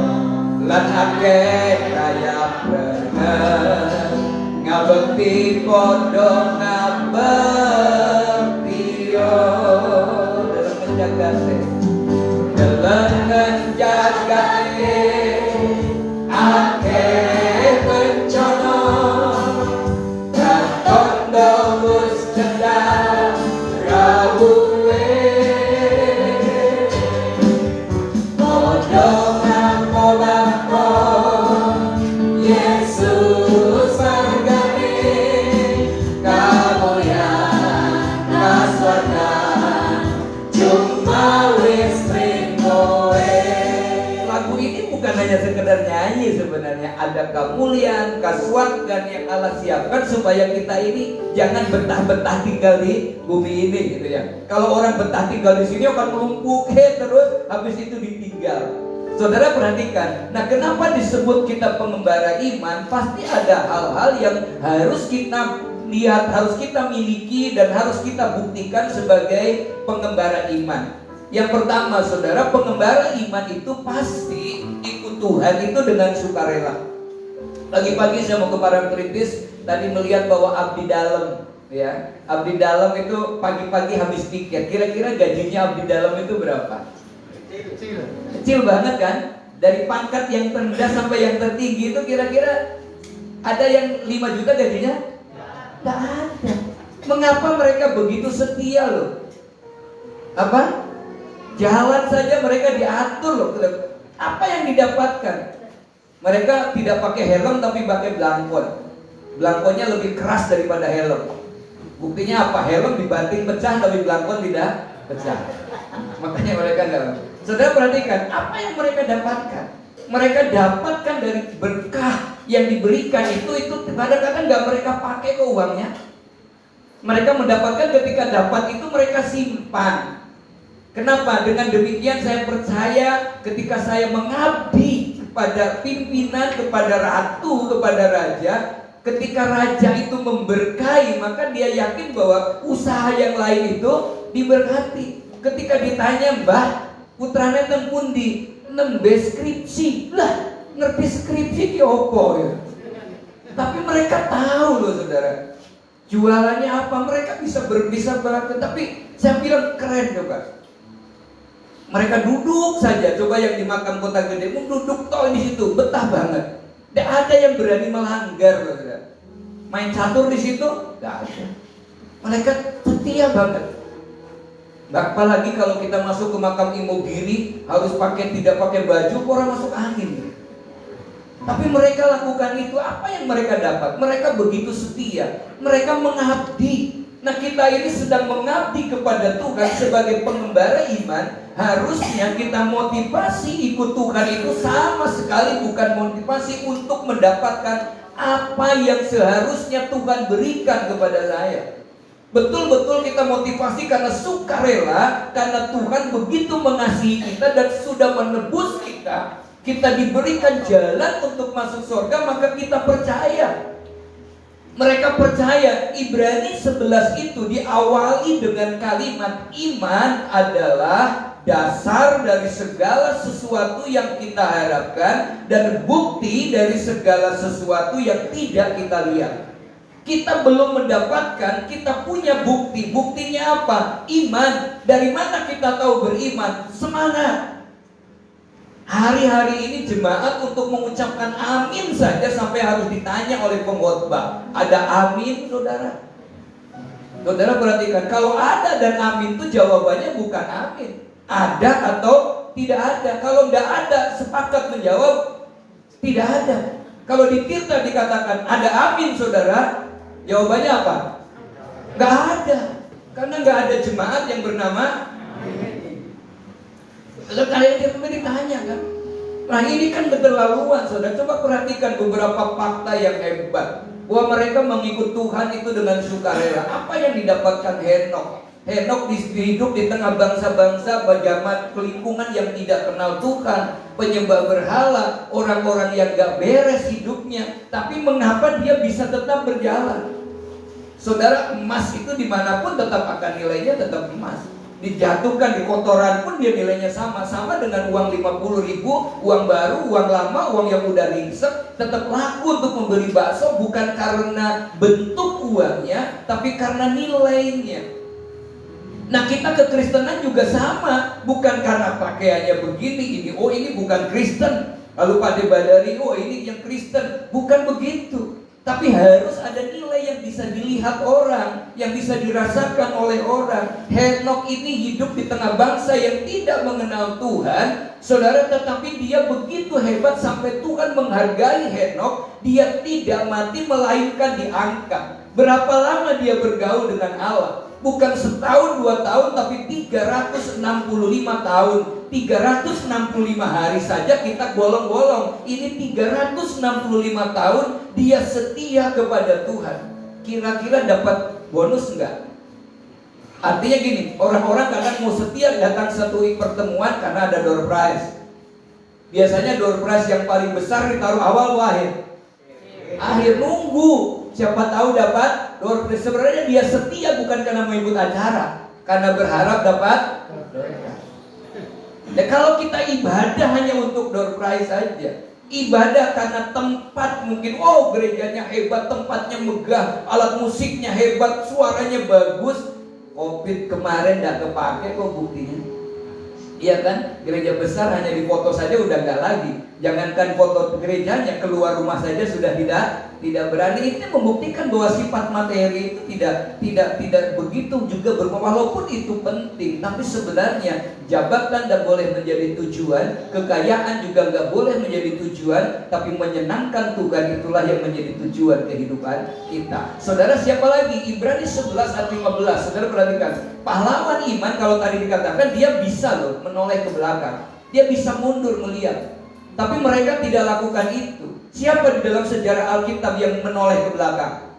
lan akeh kaya bener. Ngabekti podo ngabekti yo dalam menjagate, dalam menjagate akeh bencana dan tondo wis cedhak rawuhe podo ngapa-ngapa Yesus sargane kamulyan kaswargan cuma wis trimoe. Lagu ini bukan hanya sekedar nyanyi, sebenarnya ada kemuliaan, kaswargan yang Allah siapkan supaya kita ini jangan betah-betah tinggal di bumi ini gitu ya. Kalau orang betah tinggal di sini akan melumpuk terus, habis itu ditinggal. Saudara perhatikan, nah kenapa disebut kita pengembara iman? Pasti ada hal-hal yang harus kita lihat, harus kita miliki dan harus kita buktikan sebagai pengembara iman. Yang pertama saudara, pengembara iman itu pasti ikut Tuhan itu dengan sukarela. Pagi-pagi saya mau ke Parangtritis, tadi melihat bahwa abdi dalam, ya, abdi dalam itu pagi-pagi habis tiket. Kira-kira gajinya abdi dalam itu berapa? Kecil banget kan? Dari pangkat yang terendah sampai yang tertinggi itu kira-kira ada yang 5 juta gajinya? Tidak ada. Mengapa mereka begitu setia loh? Apa? Jalan saja mereka diatur loh. Apa yang didapatkan? Mereka tidak pakai helm tapi pakai belangkon. Belangkonnya lebih keras daripada helm. Buktinya apa? Helm dibanting pecah tapi belangkon tidak pecah. Makanya mereka enggak. Saudara perhatikan, apa yang mereka dapatkan? Mereka dapatkan dari berkah yang diberikan itu kadang-kadang nggak mereka pakai ke uangnya. Mereka mendapatkan ketika dapat itu mereka simpan. Kenapa? Dengan demikian saya percaya ketika saya mengabdi kepada pimpinan, kepada ratu, kepada raja, ketika raja itu memberkahi, maka dia yakin bahwa usaha yang lain itu diberkati. Ketika ditanya, Mbah, putrane teng pundi? Nembe skripsi. Lah, ngerti skripsi ki opo ya? Tapi mereka tahu loh saudara, jualannya apa, mereka bisa berlatih. Tapi saya bilang keren coba. Mereka duduk saja, coba yang di makam kota gede, duduk toh di situ, betah banget. Tidak ada yang berani melanggar, saudara. Main catur di situ, tidak ada. Mereka setia banget. Apalagi kalau kita masuk ke makam Imogiri, harus tidak pakai baju, orang masuk angin. Tapi mereka lakukan itu, apa yang mereka dapat? Mereka begitu setia, mereka mengabdi. Nah, kita ini sedang mengabdi kepada Tuhan sebagai pengembara iman. Harusnya kita motivasi ikut Tuhan itu sama sekali bukan motivasi untuk mendapatkan apa yang seharusnya Tuhan berikan kepada saya. Betul-betul kita motivasi karena sukarela, karena Tuhan begitu mengasihi kita dan sudah menebus kita. Kita diberikan jalan untuk masuk surga, maka kita percaya. Mereka percaya. Ibrani 11 itu diawali dengan kalimat iman adalah dasar dari segala sesuatu yang kita harapkan dan bukti dari segala sesuatu yang tidak kita lihat. Kita belum mendapatkan, kita punya bukti. Buktinya apa? Iman. Dari mana kita tahu beriman? Semangat. Hari-hari ini jemaat untuk mengucapkan amin saja sampai harus ditanya oleh pengkhotbah. Ada amin, saudara? Saudara perhatikan, kalau ada dan amin itu jawabannya bukan amin. Ada atau tidak ada. Kalau tidak ada, sepakat menjawab tidak ada. Kalau di Tirta dikatakan ada amin, saudara, jawabannya apa? Nggak ada. Karena nggak ada jemaat yang bernama amin. Lalu kalian ditanya kan? Nah ini kan keterlaluan, saudara. Coba perhatikan beberapa fakta yang hebat. Bahwa mereka mengikut Tuhan itu dengan sukarela. Apa yang didapatkan Henokh? Henokh hidup di tengah bangsa-bangsa zaman lingkungan yang tidak kenal Tuhan, penyembah berhala, orang-orang yang gak beres hidupnya. Tapi mengapa dia bisa tetap berjalan? Saudara, emas itu dimanapun tetap akan nilainya tetap emas. Dijatuhkan di kotoran pun dia nilainya sama dengan uang 50.000, uang baru, uang lama, uang yang udah ringsek, tetap laku untuk membeli bakso, bukan karena bentuk uangnya, tapi karena nilainya. Nah, kita kekristenan juga sama, bukan karena pakaiannya begini, ini bukan Kristen. Lalu Pak Badari, ini yang Kristen, bukan begitu. Tapi harus ada nilai yang bisa dilihat orang, yang bisa dirasakan oleh orang. Henokh ini hidup di tengah bangsa yang tidak mengenal Tuhan, saudara, tetapi dia begitu hebat sampai Tuhan menghargai Henokh. Dia tidak mati melainkan diangkat. Berapa lama dia bergaul dengan Allah? Bukan setahun, 2 tahun, tapi 365 tahun. 365 hari saja kita bolong-bolong. Ini 365 tahun dia setia kepada Tuhan. Kira-kira dapat bonus enggak? Artinya gini, orang-orang kadang mau setia datang satu pertemuan karena ada door prize. Biasanya door prize yang paling besar ditaruh awal akhir. Akhir nunggu. Siapa tahu dapat door prize. Sebenarnya dia setia bukan karena mau ikut acara, karena berharap dapat door prize. Nah, kalau kita ibadah hanya untuk door prize saja, Ibadah karena tempat, mungkin gerejanya hebat, tempatnya megah, alat musiknya hebat, suaranya bagus. Covid kemarin gak kepake kok buktinya. Iya kan? Gereja besar hanya difoto saja udah gak lagi. Jangankan foto gerejanya, keluar rumah saja sudah tidak berani. Ini membuktikan bahwa sifat materi itu tidak begitu juga walaupun itu penting. Tapi sebenarnya jabatan tidak boleh menjadi tujuan, kekayaan juga nggak boleh menjadi tujuan, tapi menyenangkan Tuhan itulah yang menjadi tujuan kehidupan kita. Saudara, siapa lagi? Ibrani 11 ayat 15. Saudara perhatikan, pahlawan iman kalau tadi dikatakan dia bisa loh menoleh ke belakang, dia bisa mundur melihat. Tapi mereka tidak lakukan itu. Siapa di dalam sejarah Alkitab yang menoleh ke belakang?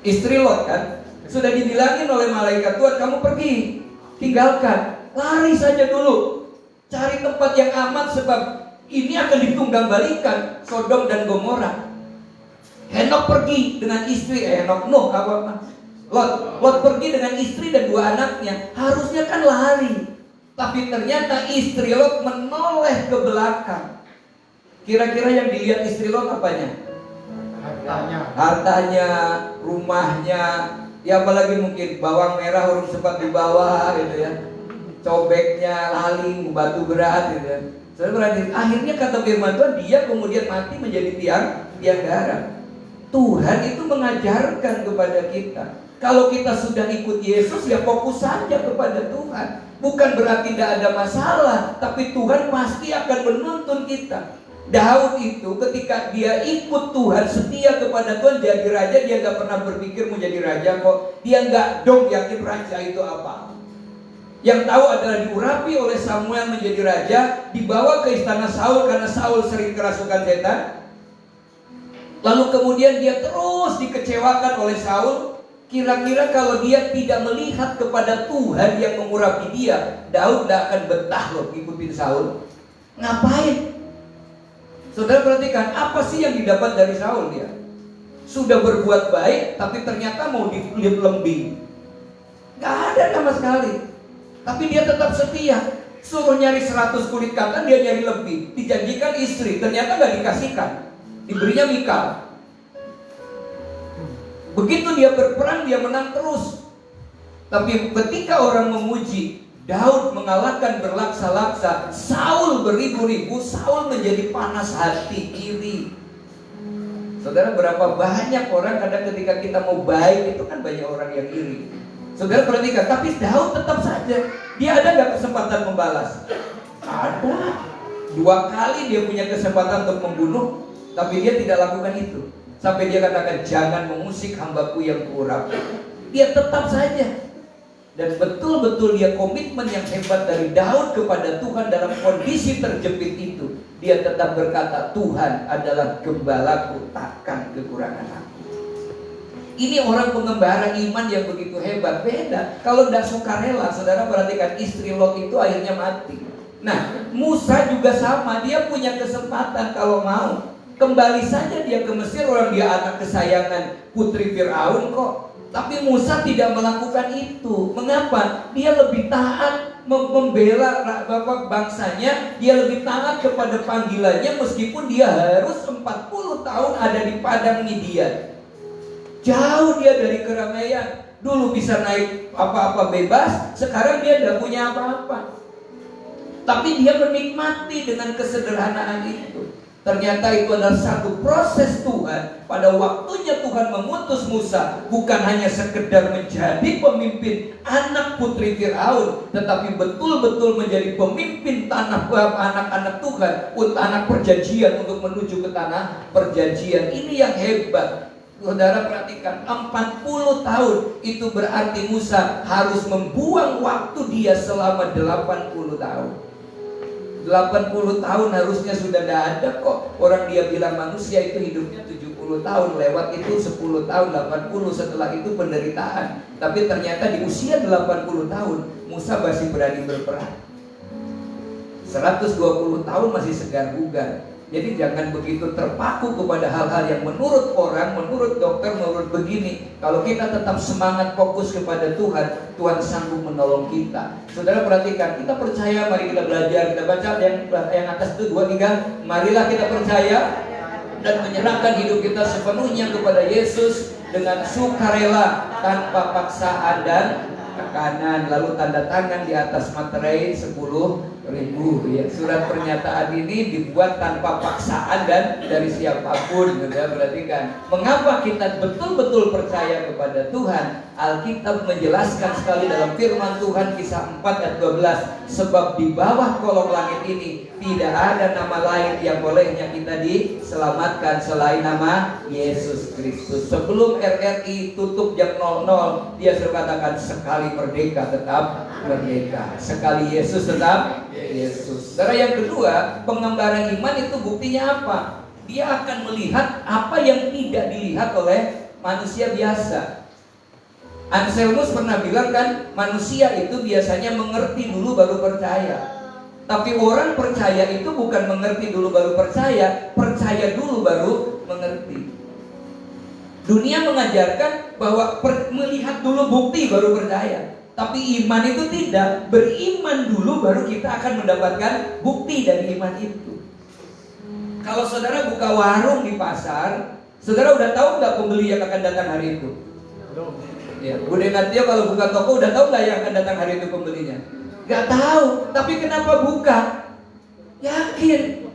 Istri Lot kan? Sudah dibilangin oleh malaikat, Tuhan kamu pergi, tinggalkan, lari saja dulu, cari tempat yang aman sebab ini akan ditunggang balikan Sodom dan Gomora. Henok pergi dengan istri, Lot pergi dengan istri dan 2 anaknya. Harusnya kan lari, tapi ternyata istri Lot menoleh ke belakang. Kira-kira yang dilihat istri Lot apanya? Hartanya, rumahnya, ya apalagi mungkin bawang merah urung sempat dibawa gitu ya, cobeknya, laling, batu berat gitu ya. Saudara, akhirnya kata firman Tuhan, dia kemudian mati menjadi tiang darah. Tuhan itu mengajarkan kepada kita, kalau kita sudah ikut Yesus ya fokus saja kepada Tuhan. Bukan berarti tidak ada masalah, tapi Tuhan pasti akan menuntun kita. Daud itu ketika dia ikut Tuhan, setia kepada Tuhan, jadi raja, dia gak pernah berpikir mau jadi raja kok. Dia gak yakin raja itu apa. Yang tahu adalah diurapi oleh Samuel menjadi raja, dibawa ke istana Saul karena Saul sering kerasukan setan. Lalu kemudian dia terus dikecewakan oleh Saul. Kira-kira kalau dia tidak melihat kepada Tuhan yang mengurapi dia, Daud tidak akan betah loh ngikutin Saul. Ngapain? Saudara perhatikan, apa sih yang didapat dari Saul dia? Sudah berbuat baik, tapi ternyata mau dilembing. Gak ada sama sekali. Tapi dia tetap setia. Suruh nyari 100 kulit katan, dia nyari lebih. Dijanjikan istri, ternyata gak dikasihkan. Diberinya Mikal. Begitu dia berperang, dia menang terus. Tapi ketika orang memuji, Daud mengalahkan berlaksa-laksa, Saul beribu-ribu, Saul menjadi panas hati, iri. Saudara, berapa banyak orang kadang ketika kita mau baik itu kan banyak orang yang iri. Saudara perhatikan, tapi Daud tetap saja. Dia ada gak kesempatan membalas? Ada. 2 kali dia punya kesempatan untuk membunuh, tapi dia tidak lakukan itu. Sampai dia katakan, jangan mengusik hambaku yang kuurapi. Dia tetap saja. Dan betul-betul dia komitmen yang hebat dari Daud kepada Tuhan dalam kondisi terjepit itu. Dia tetap berkata, Tuhan adalah gembalaku, takkan kekurangan aku. Ini orang pengembara iman yang begitu hebat. Beda. Kalau tidak sukarela, saudara perhatikan, istri Lot itu akhirnya mati. Nah, Musa juga sama. Dia punya kesempatan kalau mau. Kembali saja dia ke Mesir, orang dia anak kesayangan putri Fir'aun kok. Tapi Musa tidak melakukan itu. Mengapa? Dia lebih taat membela bangsanya. Dia lebih taat kepada panggilannya, meskipun dia harus 40 tahun ada di padang Midian. Jauh dia dari keramaian. Dulu bisa naik apa-apa bebas, sekarang dia tidak punya apa-apa. Tapi dia menikmati dengan kesederhanaan itu. Ternyata itu adalah satu proses Tuhan. Pada waktunya Tuhan memutus Musa, bukan hanya sekedar menjadi pemimpin anak putri Fir'aun, tetapi betul-betul menjadi pemimpin anak-anak Tuhan, anak perjanjian, untuk menuju ke tanah perjanjian. Ini yang hebat. Saudara perhatikan, 40 tahun itu berarti Musa harus membuang waktu dia selama 80 tahun. 80 tahun harusnya sudah tidak ada kok. Orang dia bilang manusia itu hidupnya 70 tahun, lewat itu 10 tahun, 80, setelah itu penderitaan. Tapi ternyata di usia 80 tahun Musa masih berani berperang. 120 tahun masih segar bugar. Jadi jangan begitu terpaku kepada hal-hal yang menurut orang, menurut dokter, menurut begini. Kalau kita tetap semangat fokus kepada Tuhan, Tuhan sanggup menolong kita. Saudara perhatikan, kita percaya, mari kita belajar. Kita baca yang atas itu 2-3. Marilah kita percaya dan menyerahkan hidup kita sepenuhnya kepada Yesus dengan sukarela, tanpa paksaan dan tekanan. Lalu tanda tangan di atas materai 10.000 ya. Surat pernyataan ini dibuat tanpa paksaan dan dari siapapun. Berarti kan, mengapa kita betul-betul percaya kepada Tuhan? Alkitab menjelaskan sekali dalam firman Tuhan, Kisah 4 ayat 12, sebab di bawah kolong langit ini tidak ada nama lain yang bolehnya kita diselamatkan selain nama Yesus Kristus. Sebelum RRI tutup jam 00, dia sudah katakan, sekali merdeka tetap merdeka, sekali Yesus tetap Yesus. Saudara, yang kedua, pengembaraan iman itu buktinya apa? Dia akan melihat apa yang tidak dilihat oleh manusia biasa. Anselmus pernah bilang kan, manusia itu biasanya mengerti dulu baru percaya. Tapi orang percaya itu bukan mengerti dulu baru percaya dulu baru mengerti. Dunia mengajarkan bahwa melihat dulu bukti baru percaya. Tapi iman itu tidak, beriman dulu baru kita akan mendapatkan bukti dari iman itu. Kalau saudara buka warung di pasar, saudara udah tahu nggak pembeli yang akan datang hari itu? Ya, Bude Natio kalau buka toko udah tahu nggak yang akan datang hari itu pembelinya? Nggak tahu, tapi kenapa buka? Yakin.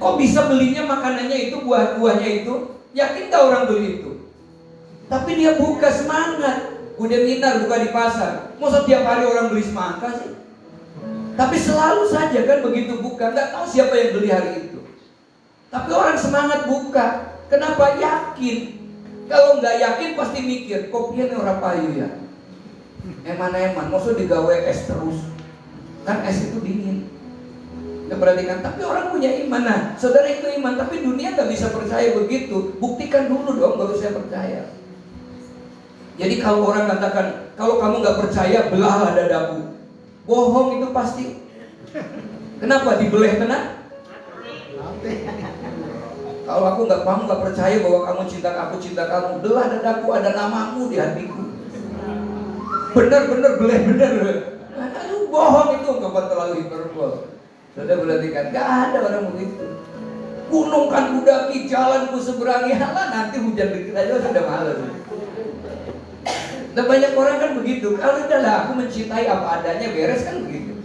Kok bisa belinya makanannya itu, buah-buahnya itu? Yakin nggak orang beli itu? Tapi dia buka, semangat. Bude Minar buka di pasar, masa tiap hari orang beli semangka sih? Tapi selalu saja kan begitu buka, nggak tahu siapa yang beli hari itu. Tapi orang semangat buka. Kenapa? Yakin. Kalau nggak yakin pasti mikir, kopian orang payu ya. Eman-eman, maksud digawe es terus. Kan es itu dingin. Kita perhatikan, tapi orang punya iman. Nah, saudara, itu iman, tapi dunia nggak bisa percaya begitu. Buktikan dulu dong, baru saya percaya. Jadi kalau orang katakan, kalau kamu nggak percaya, belahlah dadamu. Bohong itu pasti. Kenapa dibeleh tenang? Kalau kamu nggak percaya bahwa kamu aku cinta kamu, belah dadaku, ada namamu di hatiku. Benar-benar belah, benar. Aduh, bohong itu, nggak terlalu hiperbol. Sudah perhatikan, nggak ada orang begitu. Gunung kan kudaki, jalanku seberangi, halah nanti hujan dikit aja sudah malas. Dan banyak orang kan begitu. Kalau udahlah aku mencintai apa adanya, beres kan begitu.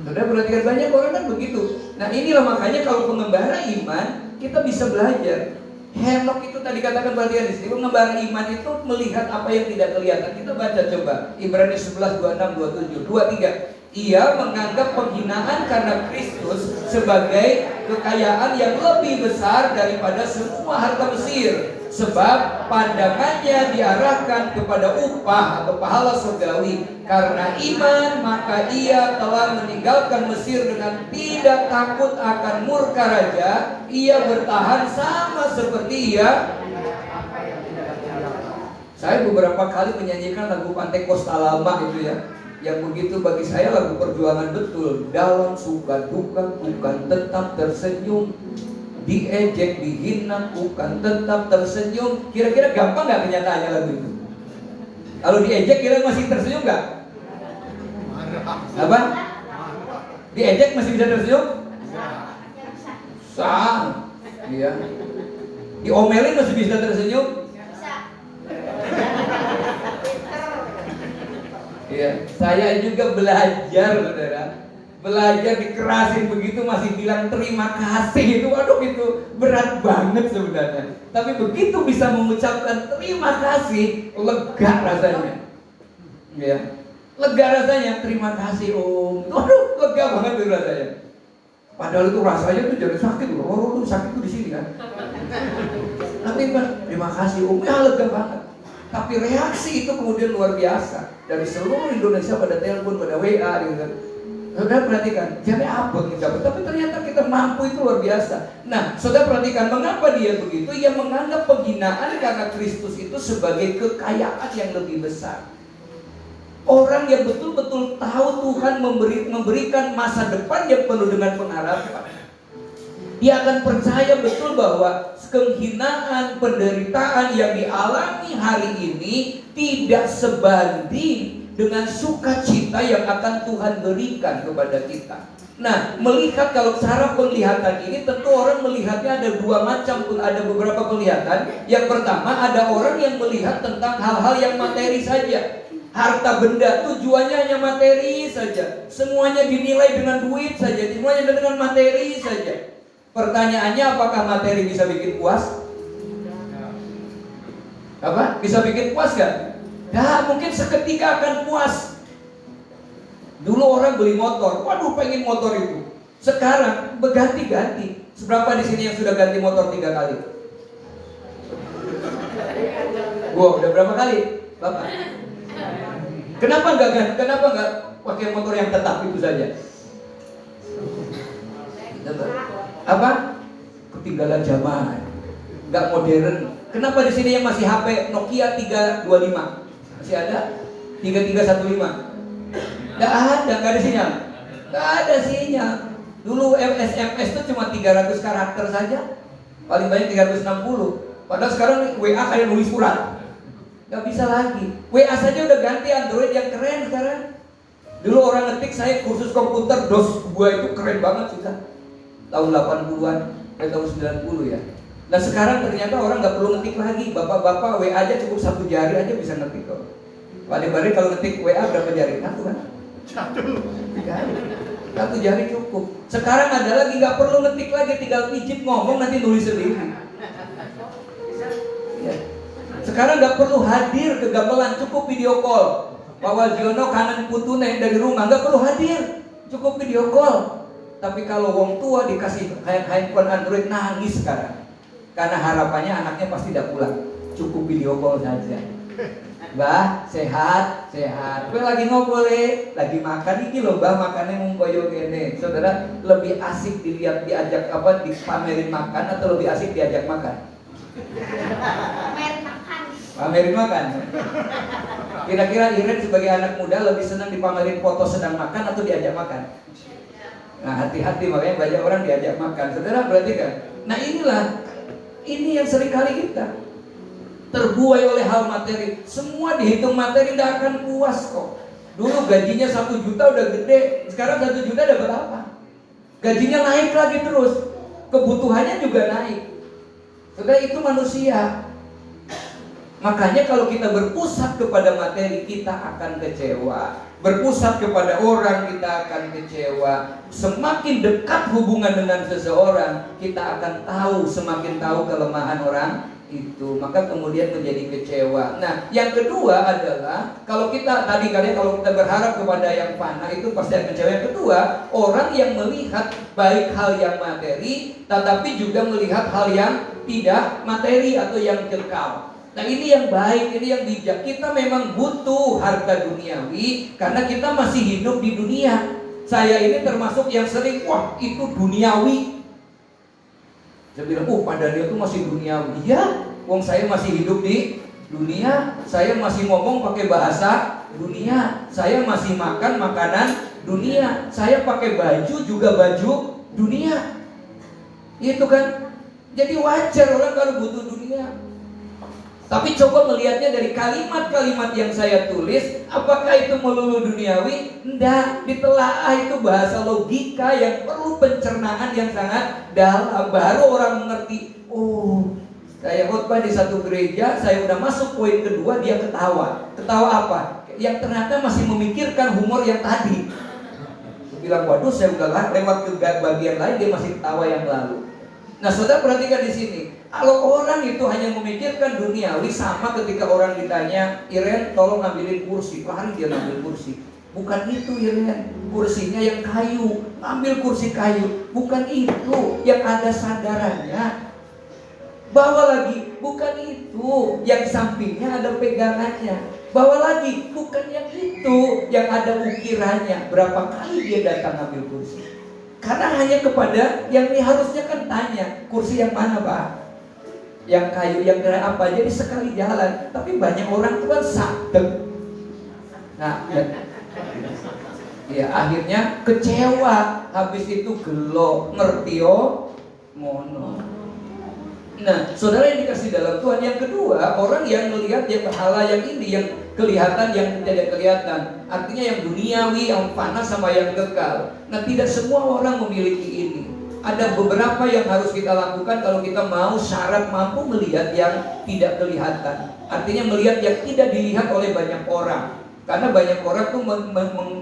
Sudah perhatikan, banyak orang kan begitu. Nah inilah makanya kalau pengembara iman, kita bisa belajar. Henok itu tadi katakan perhatian di sini, pengembara iman itu melihat apa yang tidak kelihatan. Kita baca coba Ibrani 11, 26, 27, 23. Ia menganggap penghinaan karena Kristus sebagai kekayaan yang lebih besar daripada semua harta Mesir. Sebab pandangannya diarahkan kepada upah atau pahala surgawi. Karena iman maka ia telah meninggalkan Mesir dengan tidak takut akan murka raja. Ia bertahan sama seperti ia. Saya beberapa kali menyanyikan lagu Pantai Kosta Lama itu ya, yang begitu bagi saya lagu perjuangan betul. Dalam suka duka bukan tetap tersenyum, diejek, dihina, bukan tetap tersenyum. Kira-kira gampang nggak kenyataannya lagu itu? Kalau diejek kira masih tersenyum nggak? Apa? Diejek masih bisa tersenyum? Sang, iya. Diomelin masih bisa tersenyum? Iya. Saya juga belajar, saudara. Belajar dikerasin begitu masih bilang terima kasih itu, aduh itu berat banget sebenarnya. Tapi begitu bisa mengucapkan terima kasih, lega rasanya. Ya, lega rasanya, terima kasih om. Aduh, lega banget itu rasanya. Padahal itu rasanya tuh jadi sakit loh. Oh, itu sakit tuh di sini kan. Tapi terima kasih om, ya lega banget. Tapi reaksi itu kemudian luar biasa dari seluruh Indonesia pada telepon, pada WA gitu kan. Saudara perhatikan, jangan apa mengucapkan, tapi ternyata kita mampu, itu luar biasa. Nah, saudara perhatikan, mengapa dia begitu? Ia menganggap penghinaan karena Kristus itu sebagai kekayaan yang lebih besar. Orang yang betul-betul tahu Tuhan memberikan masa depan yang penuh dengan pengharapan. Dia akan percaya betul bahwa kehinaan, penderitaan yang dialami hari ini tidak sebanding dengan sukacita yang akan Tuhan berikan kepada kita. Nah, melihat, kalau cara penglihatan ini tentu orang melihatnya ada dua macam, ada beberapa penglihatan. Yang pertama, ada orang yang melihat tentang hal-hal yang materi saja. Harta benda, tujuannya hanya materi saja. Semuanya dinilai dengan duit saja, semuanya dengan materi saja. Pertanyaannya, apakah materi bisa bikin puas? Apa? Bisa bikin puas gak? Ya, mungkin seketika akan puas. Dulu orang beli motor, waduh pengen motor itu. Sekarang berganti-ganti. Seberapa di sini yang sudah ganti motor 3 kali? Wow, udah berapa kali, Bapak? Kenapa enggak pakai motor yang tetap itu saja? Apa? Ketinggalan zaman, nggak modern. Kenapa di sini yang masih HP Nokia 325 masih ada? 3315? Nggak ada sinyal. Nggak ada sinyal. Dulu SMS itu cuma 300 karakter saja, paling banyak 360. Padahal sekarang WA kayak nulis surat. Nggak bisa lagi. WA saja udah ganti Android yang keren sekarang. Dulu orang ngetik, saya kursus komputer, DOS gua itu keren banget sudah. Tahun 80-an, tahun 90 ya. Nah sekarang ternyata orang nggak perlu ngetik lagi. Bapak-bapak WA aja cukup 1 jari aja bisa ngetik kok. Balik-balik kalau ngetik WA berapa jari? 1 kan? 1 jari cukup. Sekarang ada lagi, nggak perlu ngetik lagi, tinggal pijit ngomong nanti nulis sendiri. Ya. Sekarang nggak perlu hadir ke gamelan, cukup video call. Pak Wajiono kanan putune dari rumah, nggak perlu hadir, cukup video call. Tapi kalau wong tua dikasih handphone Android nangis sekarang, karena harapannya anaknya pasti tidak pulang, cukup video call saja. Mbah, sehat. Gue lagi ngobrol, lagi makan iki loh, Mbah makannya mungkoyo gini. Saudara, lebih asik dilihat diajak dipamerin makan atau lebih asik diajak makan? Pamerin makan. Kira-kira Iren sebagai anak muda lebih senang dipamerin foto sedang makan atau diajak makan? Nah, hati-hati, makanya banyak orang diajak makan. Saudara, berarti kan? Nah ini yang seringkali kita terbuai oleh hal materi. Semua dihitung materi, tidak akan puas kok. Dulu gajinya 1 juta udah gede, sekarang 1 juta dapat apa? Gajinya naik lagi terus, kebutuhannya juga naik. Saudara, itu manusia. Makanya kalau kita berpusat kepada materi, kita akan kecewa. Berpusat kepada orang, kita akan kecewa. Semakin dekat hubungan dengan seseorang, kita akan semakin tahu kelemahan orang itu, maka kemudian menjadi kecewa. Nah, yang kedua adalah kalau kita berharap kepada yang fana, itu pasti akan kecewa. Yang kedua, orang yang melihat baik hal yang materi, tetapi juga melihat hal yang tidak materi atau yang kekal. Nah, ini yang baik, ini yang bijak. Kita memang butuh harta duniawi karena kita masih hidup di dunia. Saya ini termasuk yang sering, wah itu duniawi. Saya bilang, Pak Daniel itu masih duniawi. Ya, wong saya masih hidup di dunia. Saya masih ngomong pakai bahasa dunia. Saya masih makan makanan dunia. Saya pakai baju juga baju dunia. Itu kan. Jadi wajar orang kalau butuh dunia. Tapi coba melihatnya dari kalimat-kalimat yang saya tulis, apakah itu melulu duniawi? Enggak, ditelaah itu bahasa logika yang perlu pencernaan yang sangat dalam. Baru orang mengerti, oh, saya khotbah di satu gereja, saya udah masuk poin kedua, dia ketawa. Ketawa apa? Yang ternyata masih memikirkan humor yang tadi. Saya bilang, waduh, saya udah lewat ke bagian lain, dia masih ketawa yang lalu. Nah, saudara perhatikan di sini. Kalau orang itu hanya memikirkan duniawi, sama ketika orang ditanya, Iren tolong ambilin kursi, lari dia ngambil kursi. Bukan itu Iren, kursinya yang kayu, ambil kursi kayu. Bukan itu, yang ada sandarannya. Bawa lagi, bukan itu, yang sampingnya ada pegangannya. Bawa lagi, bukan yang itu, yang ada ukirannya. Berapa kali dia datang ambil kursi? Karena hanya kepada yang harusnya kan tanya, kursi yang mana Pak? Yang kayu, yang keren apa? Jadi sekali jalan. Tapi banyak orang tuh kan sadek. Nah, ya akhirnya kecewa. Habis itu gelo, ngerti mono. Nah, saudara yang dikasih dalam Tuhan, yang kedua, orang yang melihat yang berhala yang ini, yang kelihatan, yang tidak kelihatan, artinya yang duniawi, yang panas sama yang kekal. Nah, tidak semua orang memiliki ini. Ada beberapa yang harus kita lakukan kalau kita mau syarat mampu melihat yang tidak kelihatan. Artinya melihat yang tidak dilihat oleh banyak orang. Karena banyak orang tuh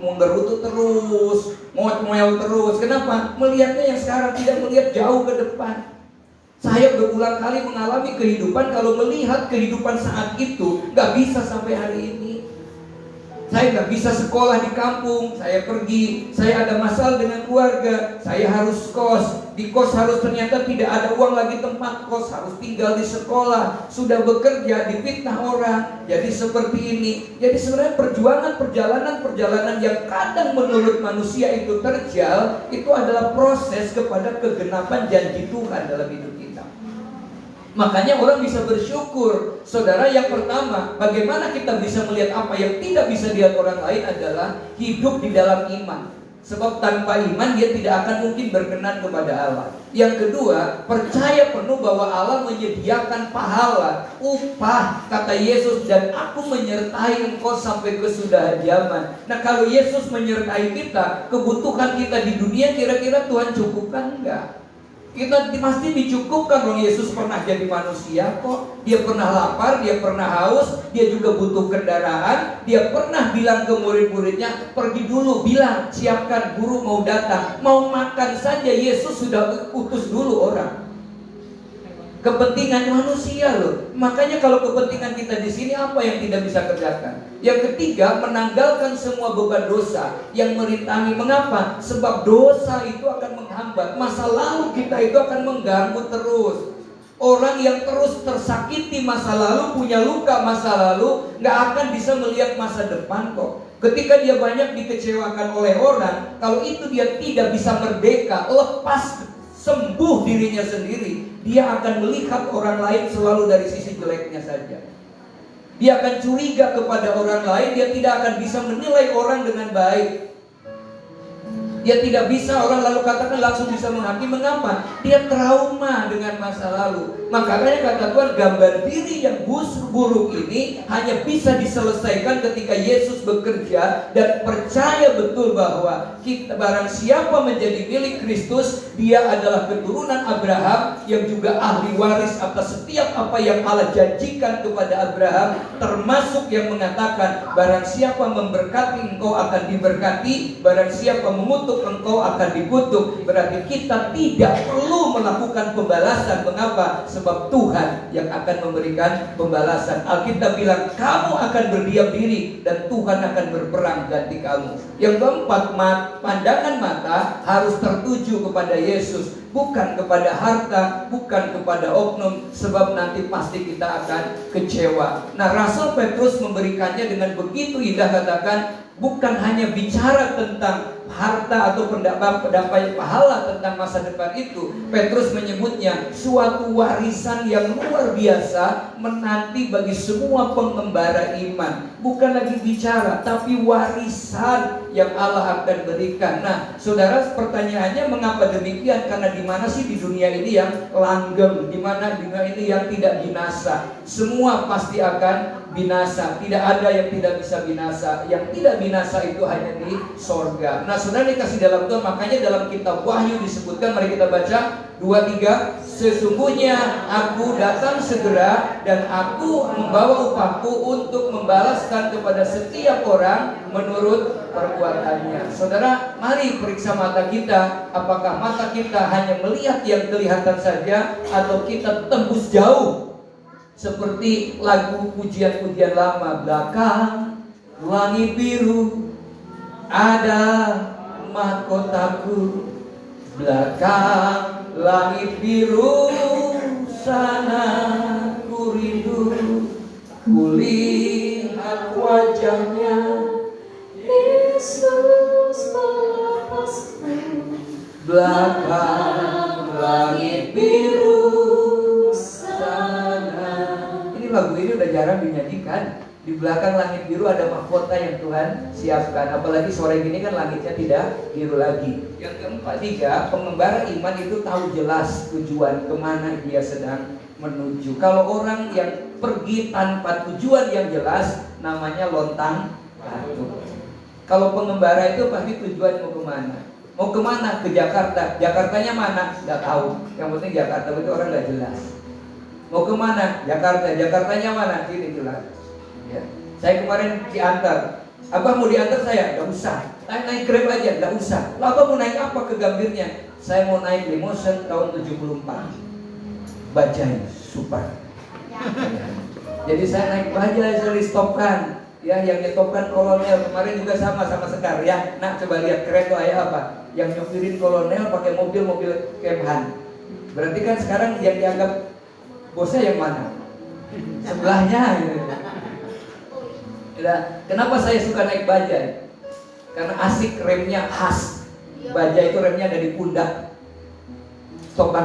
menggerutu terus, ngoel terus. Kenapa? Melihatnya yang sekarang, tidak melihat jauh ke depan. Saya berulang kali mengalami kehidupan, kalau melihat kehidupan saat itu nggak bisa sampai hari ini. Saya nggak bisa sekolah di kampung, saya pergi, saya ada masalah dengan keluarga, saya harus kos. Di kos harus ternyata tidak ada uang lagi tempat kos, harus tinggal di sekolah, sudah bekerja, difitnah orang, jadi seperti ini. Jadi sebenarnya perjalanan yang kadang menurut manusia itu terjal, itu adalah proses kepada kegenapan janji Tuhan dalam hidup kita. Makanya orang bisa bersyukur. Saudara, yang pertama, bagaimana kita bisa melihat apa yang tidak bisa dilihat orang lain adalah hidup di dalam iman. Sebab tanpa iman dia tidak akan mungkin berkenan kepada Allah. Yang kedua, percaya penuh bahwa Allah menyediakan pahala, upah, kata Yesus, dan aku menyertai engkau sampai kesudahan zaman. Nah, kalau Yesus menyertai kita, kebutuhan kita di dunia kira-kira Tuhan cukupkan enggak? Kita pasti dicukupkan. Orang Yesus pernah jadi manusia kok. Dia pernah lapar, dia pernah haus, dia juga butuh kendaraan. Dia pernah bilang ke murid-muridnya, pergi dulu, bilang, siapkan, guru mau datang. Mau makan saja Yesus sudah utus dulu orang. Kepentingan manusia loh. Makanya kalau kepentingan kita di sini, apa yang tidak bisa kerjakan? Yang ketiga, menanggalkan semua beban dosa yang merintangi. Mengapa? Sebab dosa itu akan menghambat. Masa lalu kita itu akan mengganggu terus. Orang yang terus tersakiti masa lalu, punya luka masa lalu, gak akan bisa melihat masa depan kok. Ketika dia banyak dikecewakan oleh orang, kalau itu dia tidak bisa merdeka, lepas, sembuh dirinya sendiri, dia akan melihat orang lain selalu dari sisi jeleknya saja. Dia akan curiga kepada orang lain, dia tidak akan bisa menilai orang dengan baik. Dia tidak bisa, orang lalu katakan langsung bisa menghakimi. Mengapa? Dia trauma dengan masa lalu. Makanya kata Tuhan, gambar diri yang buruk ini hanya bisa diselesaikan ketika Yesus bekerja dan percaya betul bahwa kita, barang siapa menjadi milik Kristus, dia adalah keturunan Abraham yang juga ahli waris atas setiap apa yang Allah janjikan kepada Abraham, termasuk yang mengatakan, barang siapa memberkati engkau akan diberkati, barang siapa mengutuk engkau akan dikutuk. Berarti kita tidak perlu melakukan pembalasan. Mengapa? Sebab Tuhan yang akan memberikan pembalasan. Alkitab bilang, kamu akan berdiam diri dan Tuhan akan berperang ganti kamu. Yang keempat, pandangan mata harus tertuju kepada Yesus, bukan kepada harta, bukan kepada oknum, sebab nanti pasti kita akan kecewa. Nah, Rasul Petrus memberikannya dengan begitu indah, katakan, bukan hanya bicara tentang harta atau pendapat pahala tentang masa depan itu. Petrus menyebutnya suatu warisan yang luar biasa menanti bagi semua pengembara iman. Bukan lagi bicara, tapi warisan yang Allah akan berikan. Nah, saudara, pertanyaannya mengapa demikian? Karena di mana sih di dunia ini yang langgeng? Di mana dunia ini yang tidak binasa? Semua pasti akan binasa. Tidak ada yang tidak bisa binasa. Yang tidak binasa itu hanya di sorga. Nah, saudara dikasih dalam Tuhan, makanya dalam kitab Wahyu disebutkan, mari kita baca 2-3. Sesungguhnya aku datang segera dan aku membawa upahku untuk membalaskan kepada setiap orang menurut perbuatannya. Saudara, mari periksa mata kita. Apakah mata kita hanya melihat yang kelihatan saja, atau kita tembus jauh seperti lagu pujian-pujian lama, belakang langit biru ada mahkotaku, belakang langit biru sana ku rindu, kulihat wajahnya Yesus melepasku, belakang langit biru sana. Ini lagu ini udah jarang dinyanyikan Di belakang langit biru ada mahkota yang Tuhan siapkan. Apalagi sore gini kan langitnya tidak biru lagi. Yang keempat, tiga, pengembara iman itu tahu jelas tujuan kemana dia sedang menuju. Kalau orang yang pergi tanpa tujuan yang jelas, namanya lontang lantung. Kalau pengembara itu pasti tujuan mau kemana. Mau kemana? Ke Jakarta. Jakartanya mana? Nggak tahu. Yang penting Jakarta itu orang nggak jelas. Mau kemana? Jakarta. Jakartanya mana? Ini jelas. Ya. Saya kemarin diantar. Abah mau diantar saya? Nggak usah. Naik Grab aja? Nggak usah. Lalu Abah mau naik apa ke Gambirnya? Saya mau naik Limousine tahun 74. Bajaj Super. Jadi saya naik Bajaj, saya di stopkan. Ya, yang nyetopkan kolonel kemarin juga sama Sekar ya. Nah, coba lihat keren tuh ayah apa? Yang nyopirin kolonel pakai mobil Kemhan. Berarti kan sekarang yang dianggap bosnya yang mana? Sebelahnya. Ya. Kenapa saya suka naik Bajaj? Karena asik, remnya khas. Bajaj itu remnya ada di pundak. Stop.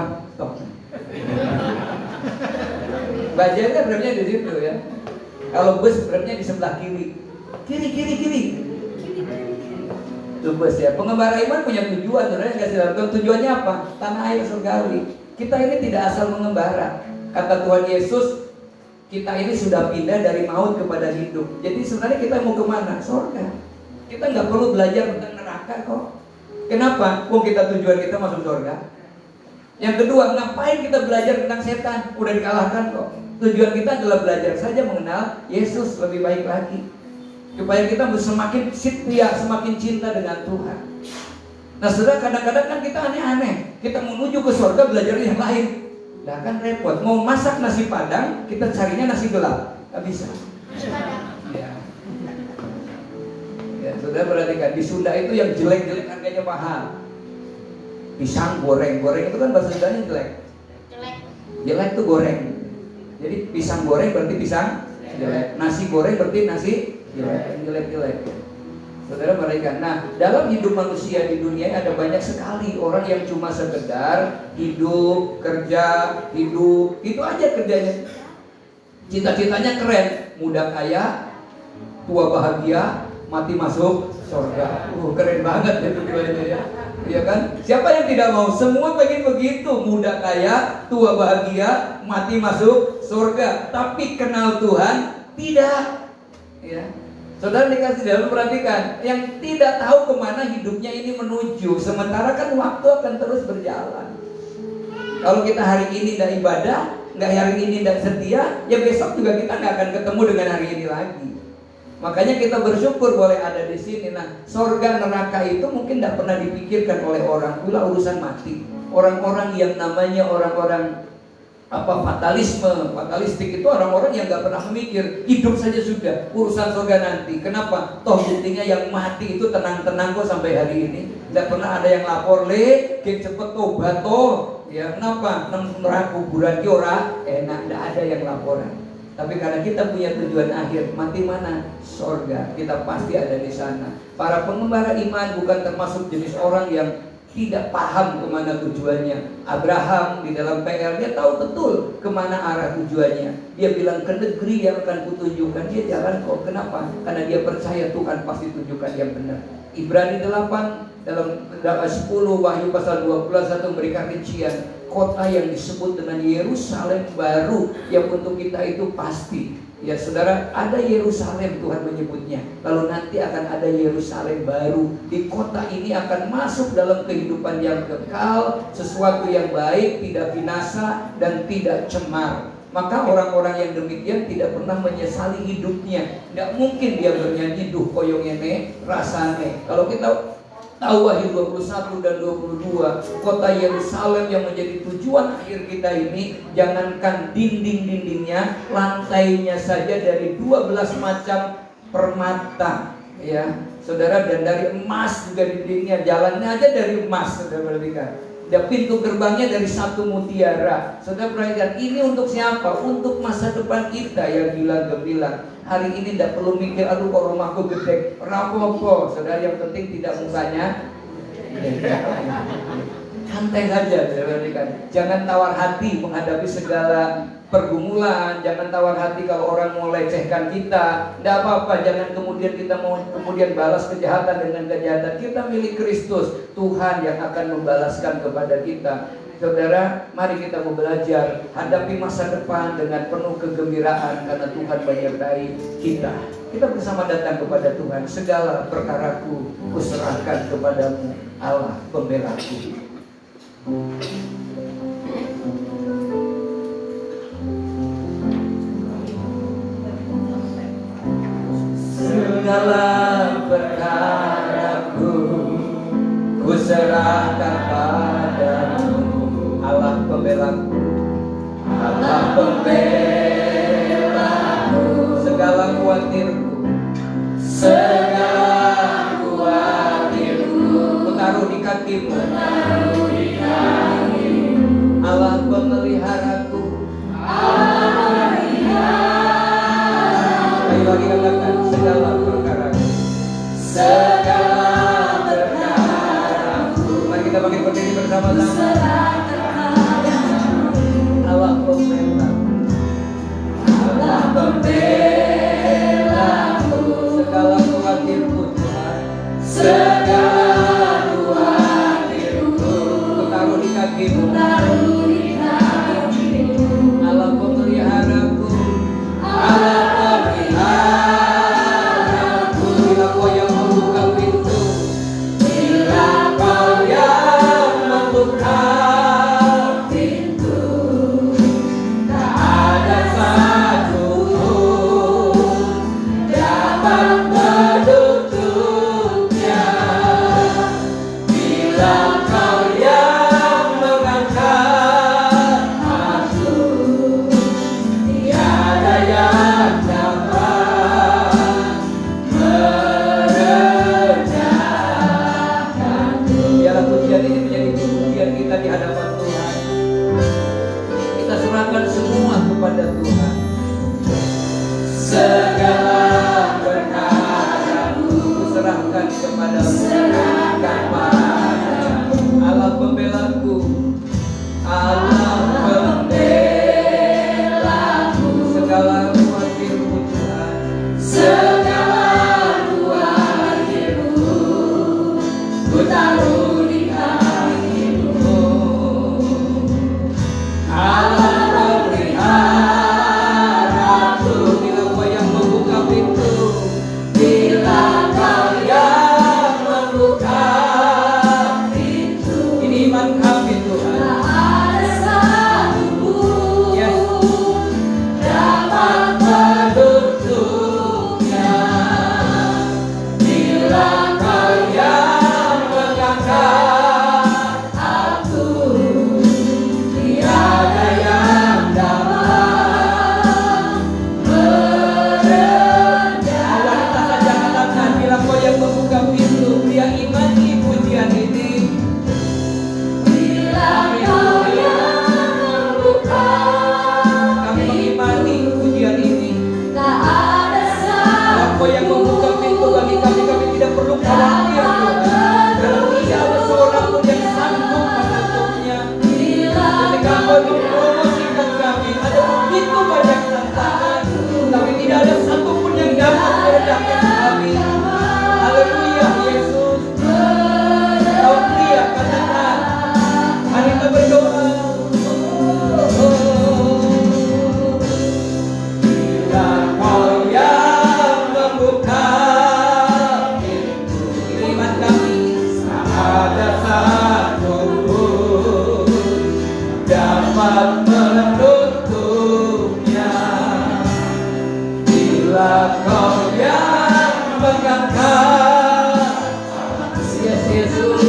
Bajaj kan remnya di situ ya. Kalau bus remnya di sebelah kiri. Kiri. Itu bus ya. Pengembara iman punya tujuan, sebenarnya nggak silakan. Tujuannya apa? Tanah air surgawi. Kita ini tidak asal mengembara. Kata Tuhan Yesus, kita ini sudah pindah dari maut kepada hidup. Jadi sebenarnya kita mau kemana? Surga. Kita nggak perlu belajar tentang neraka kok. Kenapa? Kita tujuan kita masuk surga. Yang kedua, ngapain kita belajar tentang setan? Udah dikalahkan kok. Tujuan kita adalah belajar saja mengenal Yesus lebih baik lagi, supaya kita semakin setia, semakin cinta dengan Tuhan. Nah, saudara, kadang-kadang kan kita aneh-aneh. Kita menuju ke surga belajar yang lain. Nah, kan repot. Mau masak nasi padang, kita carinya nasi gelap. Gak bisa. Ya, saudara perhatikan. Di Sunda itu yang jelek-jelek harganya mahal. Pisang goreng itu kan bahasa Sundanya jelek. Jelek tuh goreng. Jadi pisang goreng berarti pisang jelek. Nasi goreng berarti nasi jelek. Saudara perhatikan. Nah, dalam hidup manusia di dunia ada banyak sekali orang yang cuma sekedar hidup, kerja, hidup, itu aja kerjanya. Cita-citanya keren, muda kaya, tua bahagia, mati masuk surga. Keren banget ya tujuannya ya. Iya kan? Siapa yang tidak mau? Semua pengen begitu, muda kaya, tua bahagia, mati masuk surga. Tapi kenal Tuhan tidak. Ya. Saudara dikasih dalam, perhatikan, yang tidak tahu kemana hidupnya ini menuju. Sementara kan waktu akan terus berjalan. Kalau kita hari ini tidak ibadah, hari ini tidak setia, ya besok juga kita nggak akan ketemu dengan hari ini lagi. Makanya kita bersyukur boleh ada di sini. Nah, surga neraka itu mungkin tidak pernah dipikirkan oleh orang. Itulah urusan mati. Orang-orang yang namanya orang-orang fatalistik itu orang-orang yang nggak pernah memikir, hidup saja sudah, urusan surga nanti. Kenapa? Toh buktinya yang mati itu tenang-tenang kok sampai hari ini. Tidak pernah ada yang lapor, cepet tobat toh. Ya, kenapa? Neraka kuburan ora enak, tidak ada yang laporan. Tapi karena kita punya tujuan akhir, mati mana? Surga. Kita pasti ada di sana. Para pengembara iman bukan termasuk jenis orang yang tidak paham kemana tujuannya. Abraham di dalam PR, dia tahu betul kemana arah tujuannya. Dia bilang, ke negeri yang akan kutunjukkan. Dia jalan kok. Kenapa? Karena dia percaya Tuhan pasti tunjukkan yang benar. Ibrani 8 dalam 10 Wahyu pasal 21 memberikan rincian kota yang disebut dengan Yerusalem baru, yang untuk kita itu pasti. Ya saudara, ada Yerusalem Tuhan menyebutnya. Lalu nanti akan ada Yerusalem baru. Di kota ini akan masuk dalam kehidupan yang kekal, sesuatu yang baik, tidak binasa dan tidak cemar. Maka orang-orang yang demikian tidak pernah menyesali hidupnya. Tidak mungkin dia bernyanyi duh koyong ini rasane. Kalau kita tahu Wahyu 21 dan 22, kota Yerusalem yang menjadi tujuan akhir kita ini, jangankan dinding-dindingnya, lantainya saja dari 12 macam permata, ya saudara, dan dari emas juga dindingnya, jalannya aja dari emas, saudara perhatikan. Dan pintu gerbangnya dari satu mutiara. Saudara perhatikan, ini untuk siapa? Untuk masa depan kita yang gila-gemilang. Hari ini tidak perlu mikir, aduh kok rumahku gede, rapopo. Saudara, yang penting tidak mukanya. santai saja, jangan tawar hati menghadapi segala pergumulan, jangan tawar hati kalau orang mau lecehkan kita, tidak apa-apa, jangan kemudian kita mau kemudian balas kejahatan dengan kejahatan. Kita milik Kristus, Tuhan yang akan membalaskan kepada kita. Saudara, mari kita mau belajar hadapi masa depan dengan penuh kegembiraan karena Tuhan menyertai kita. Kita bersama datang kepada Tuhan. Segala perkaraku kuserahkan kepadamu, Allah pembelaku. Segala perkaraku kuserahkan padamu, Allah pembelaku, Allah pembelaku. Segala khawatirku, segala khawatirku kutaruh di kakimu, Allah pemeliharaku, Allah pemeliharaku. Sekali lagi katakan, segala perkaraku, segala perkaraku. Mari kita bangkit berdiri bersama-sama. Allah pembelaku, Allah pembelaku. Segala khawatirku Tuhan, segala khawatirku kutaruh di kakimu, Allah pemeliharaku, Allah pemeliharaku. Bila Kau yang membuka pintu, bila Kau yang membuka pintu, tak ada satu pun dapat menutupnya. Bila Kau yang mengangkat aku, tiada yang dapat merendahkanku. Biarlah pujian ini menjadi pujian kita di hadapan Tuhan. Kita serahkan semua kepada Tuhan. Segala perkaraku kuserahkan kepadamu, Allah pembelaku, Allah pembelaku. Segala khawatirku Tuhan, segala khawatirku kutaruh di kakimu, Allah pemeliharaku. Bila Kau yang membuka pintu, bila Kau yang membuka pintu, ini iman kami Tuhan. Yes. Dapat menutupnya. Bila Kau yang mengangkat aku, tiada yang dapat merendahkanku. Wanita saja katakan, bila Kau yang membuka pintu, dia imani pujian ini. Bila Kau yang membuka, kami mengimani pujian ini. Tak ada satu. Kau yang membuka pintu bagi kami, kami tidak perlu khawatir Tuhan. Karena tidak ada seorang pun yang sanggup menutupnya. Ketika Kau mempromosikan kami, ada begitu banyak tantangan, tapi tidak ada satu pun yang dapat merendahkan kami. Haleluya Yesus. Kau pria katakan, mari kita berdoa. Bila Kau yang membuka pintu, ini iman kami. Tak ada satu pun dapat menutupnya. Bila Kau yang mengangkat, yes Yesus,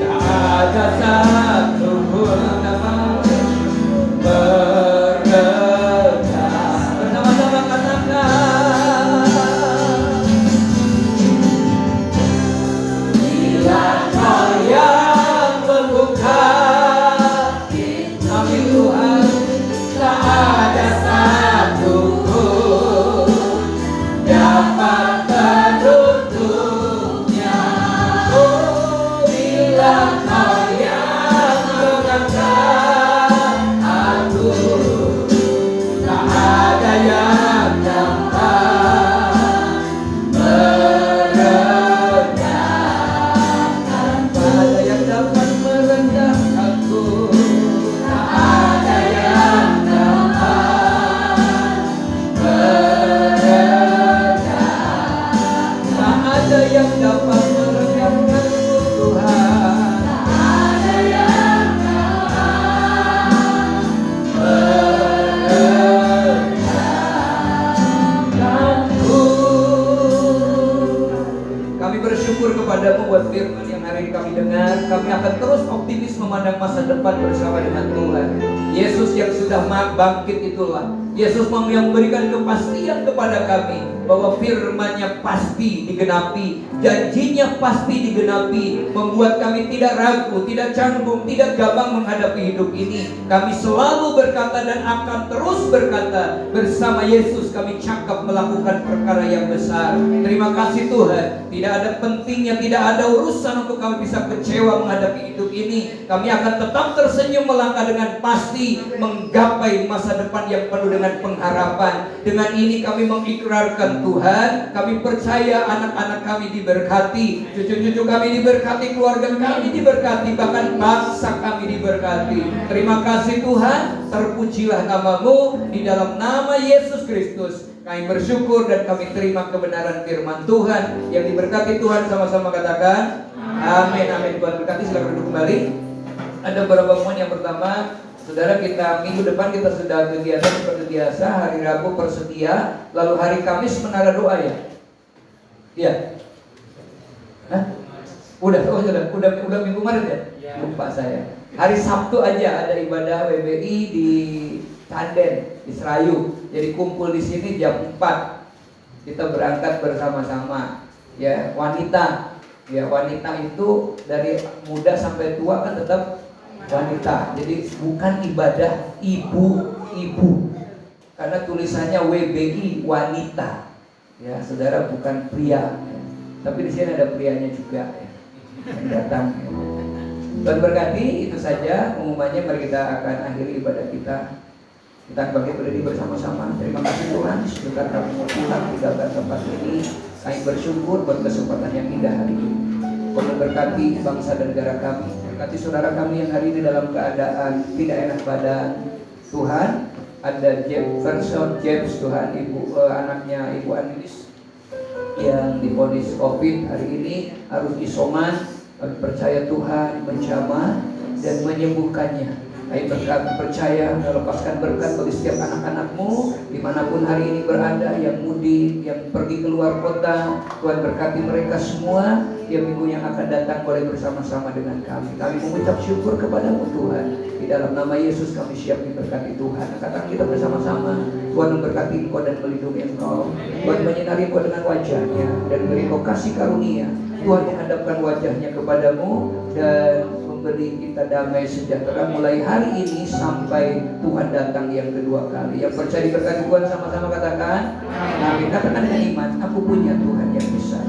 tak ada satu pun dapat meredah. Bersama-sama katakan, bila Kau yang membuka pintu, amin Tuhan. depan bersama dengan Tuhan. Yesus yang sudah bangkit itulah Yesus yang memberikan kepastian kepada kami bahwa firman-Nya pasti digenapi, janjinya pasti digenapi, membuat kami tidak ragu, tidak canggung, tidak gampang menghadapi hidup ini. Kami selalu berkata dan akan terus berkata, bersama Yesus kami cakap melakukan perkara yang besar. Terima kasih Tuhan. Tidak ada pentingnya, tidak ada urusan untuk kami bisa kecewa menghadapi hidup ini. Kami akan tetap tersenyum melangkah dengan pasti menggapai masa depan yang penuh dengan pengharapan. Dengan ini kami mengikrarkan Tuhan, kami percaya anak-anak kami diberkati, cucu-cucu kami diberkati, keluarga kami diberkati, bahkan bangsa kami diberkati. Terima kasih Tuhan, terpujilah nama-Mu di dalam nama Yesus Kristus. Kami bersyukur dan kami terima kebenaran firman Tuhan. Yang diberkati Tuhan sama-sama katakan amin. Amin. Tuhan berkati. Silakan duduk kembali. Ada beberapa poin. Yang pertama, saudara, kita minggu depan kita sudah kegiatan seperti biasa. Hari Rabu persetia, lalu hari Kamis menara doa ya. Iya. Hah? Udah minggu kemarin ya? Lupa saya. Hari Sabtu aja ada ibadah WBI di Tanden, di Serayu. Jadi kumpul di sini jam 4. Kita berangkat bersama-sama. Ya, wanita. Ya, wanita itu dari muda sampai tua kan tetap wanita. Jadi bukan ibadah ibu-ibu. Karena tulisannya WBI wanita. Ya, saudara, bukan pria. Tapi di sini ada prianya juga ya, yang datang. Tuhan berkati. Itu saja pengumumannya. Mari kita akan akhiri ibadah kita. Kita bangkit berdiri bersama-sama. Terima kasih Tuhan, sebentar kami mau pulang tinggalkan tempat ini. Kami bersyukur buat kesempatan yang indah hari ini. Tuhan berkati bangsa dan negara kami. Berkati saudara kami yang hari ini dalam keadaan tidak enak badan. Tuhan, ada James Tuhan, anaknya Ibu Anilis yang divonis COVID hari ini harus isoman. Kami percaya Tuhan menjamah dan menyembuhkannya. Kami percaya melepaskan berkat bagi setiap anak-anak-Mu dimanapun hari ini berada, yang mudik, yang pergi keluar kota. Tuhan berkati mereka semua. Di minggu yang akan datang boleh bersama-sama dengan kami. Kami mengucap syukur kepada-Mu Tuhan. Di dalam nama Yesus kami siap diberkati Tuhan. Katakan kita bersama-sama, Tuhan memberkati Engkau dan melindungi Engkau. Tuhan menyinari Engkau dengan wajah-Nya dan beri Engkau kasih karunia. Tuhan menghadapkan wajah-Nya kepadamu dan memberi kita damai sejahtera mulai hari ini sampai Tuhan datang yang kedua kali. Yang percaya diberkati Tuhan sama-sama katakan amin. Katakan dengan iman, aku punya Tuhan yang besar.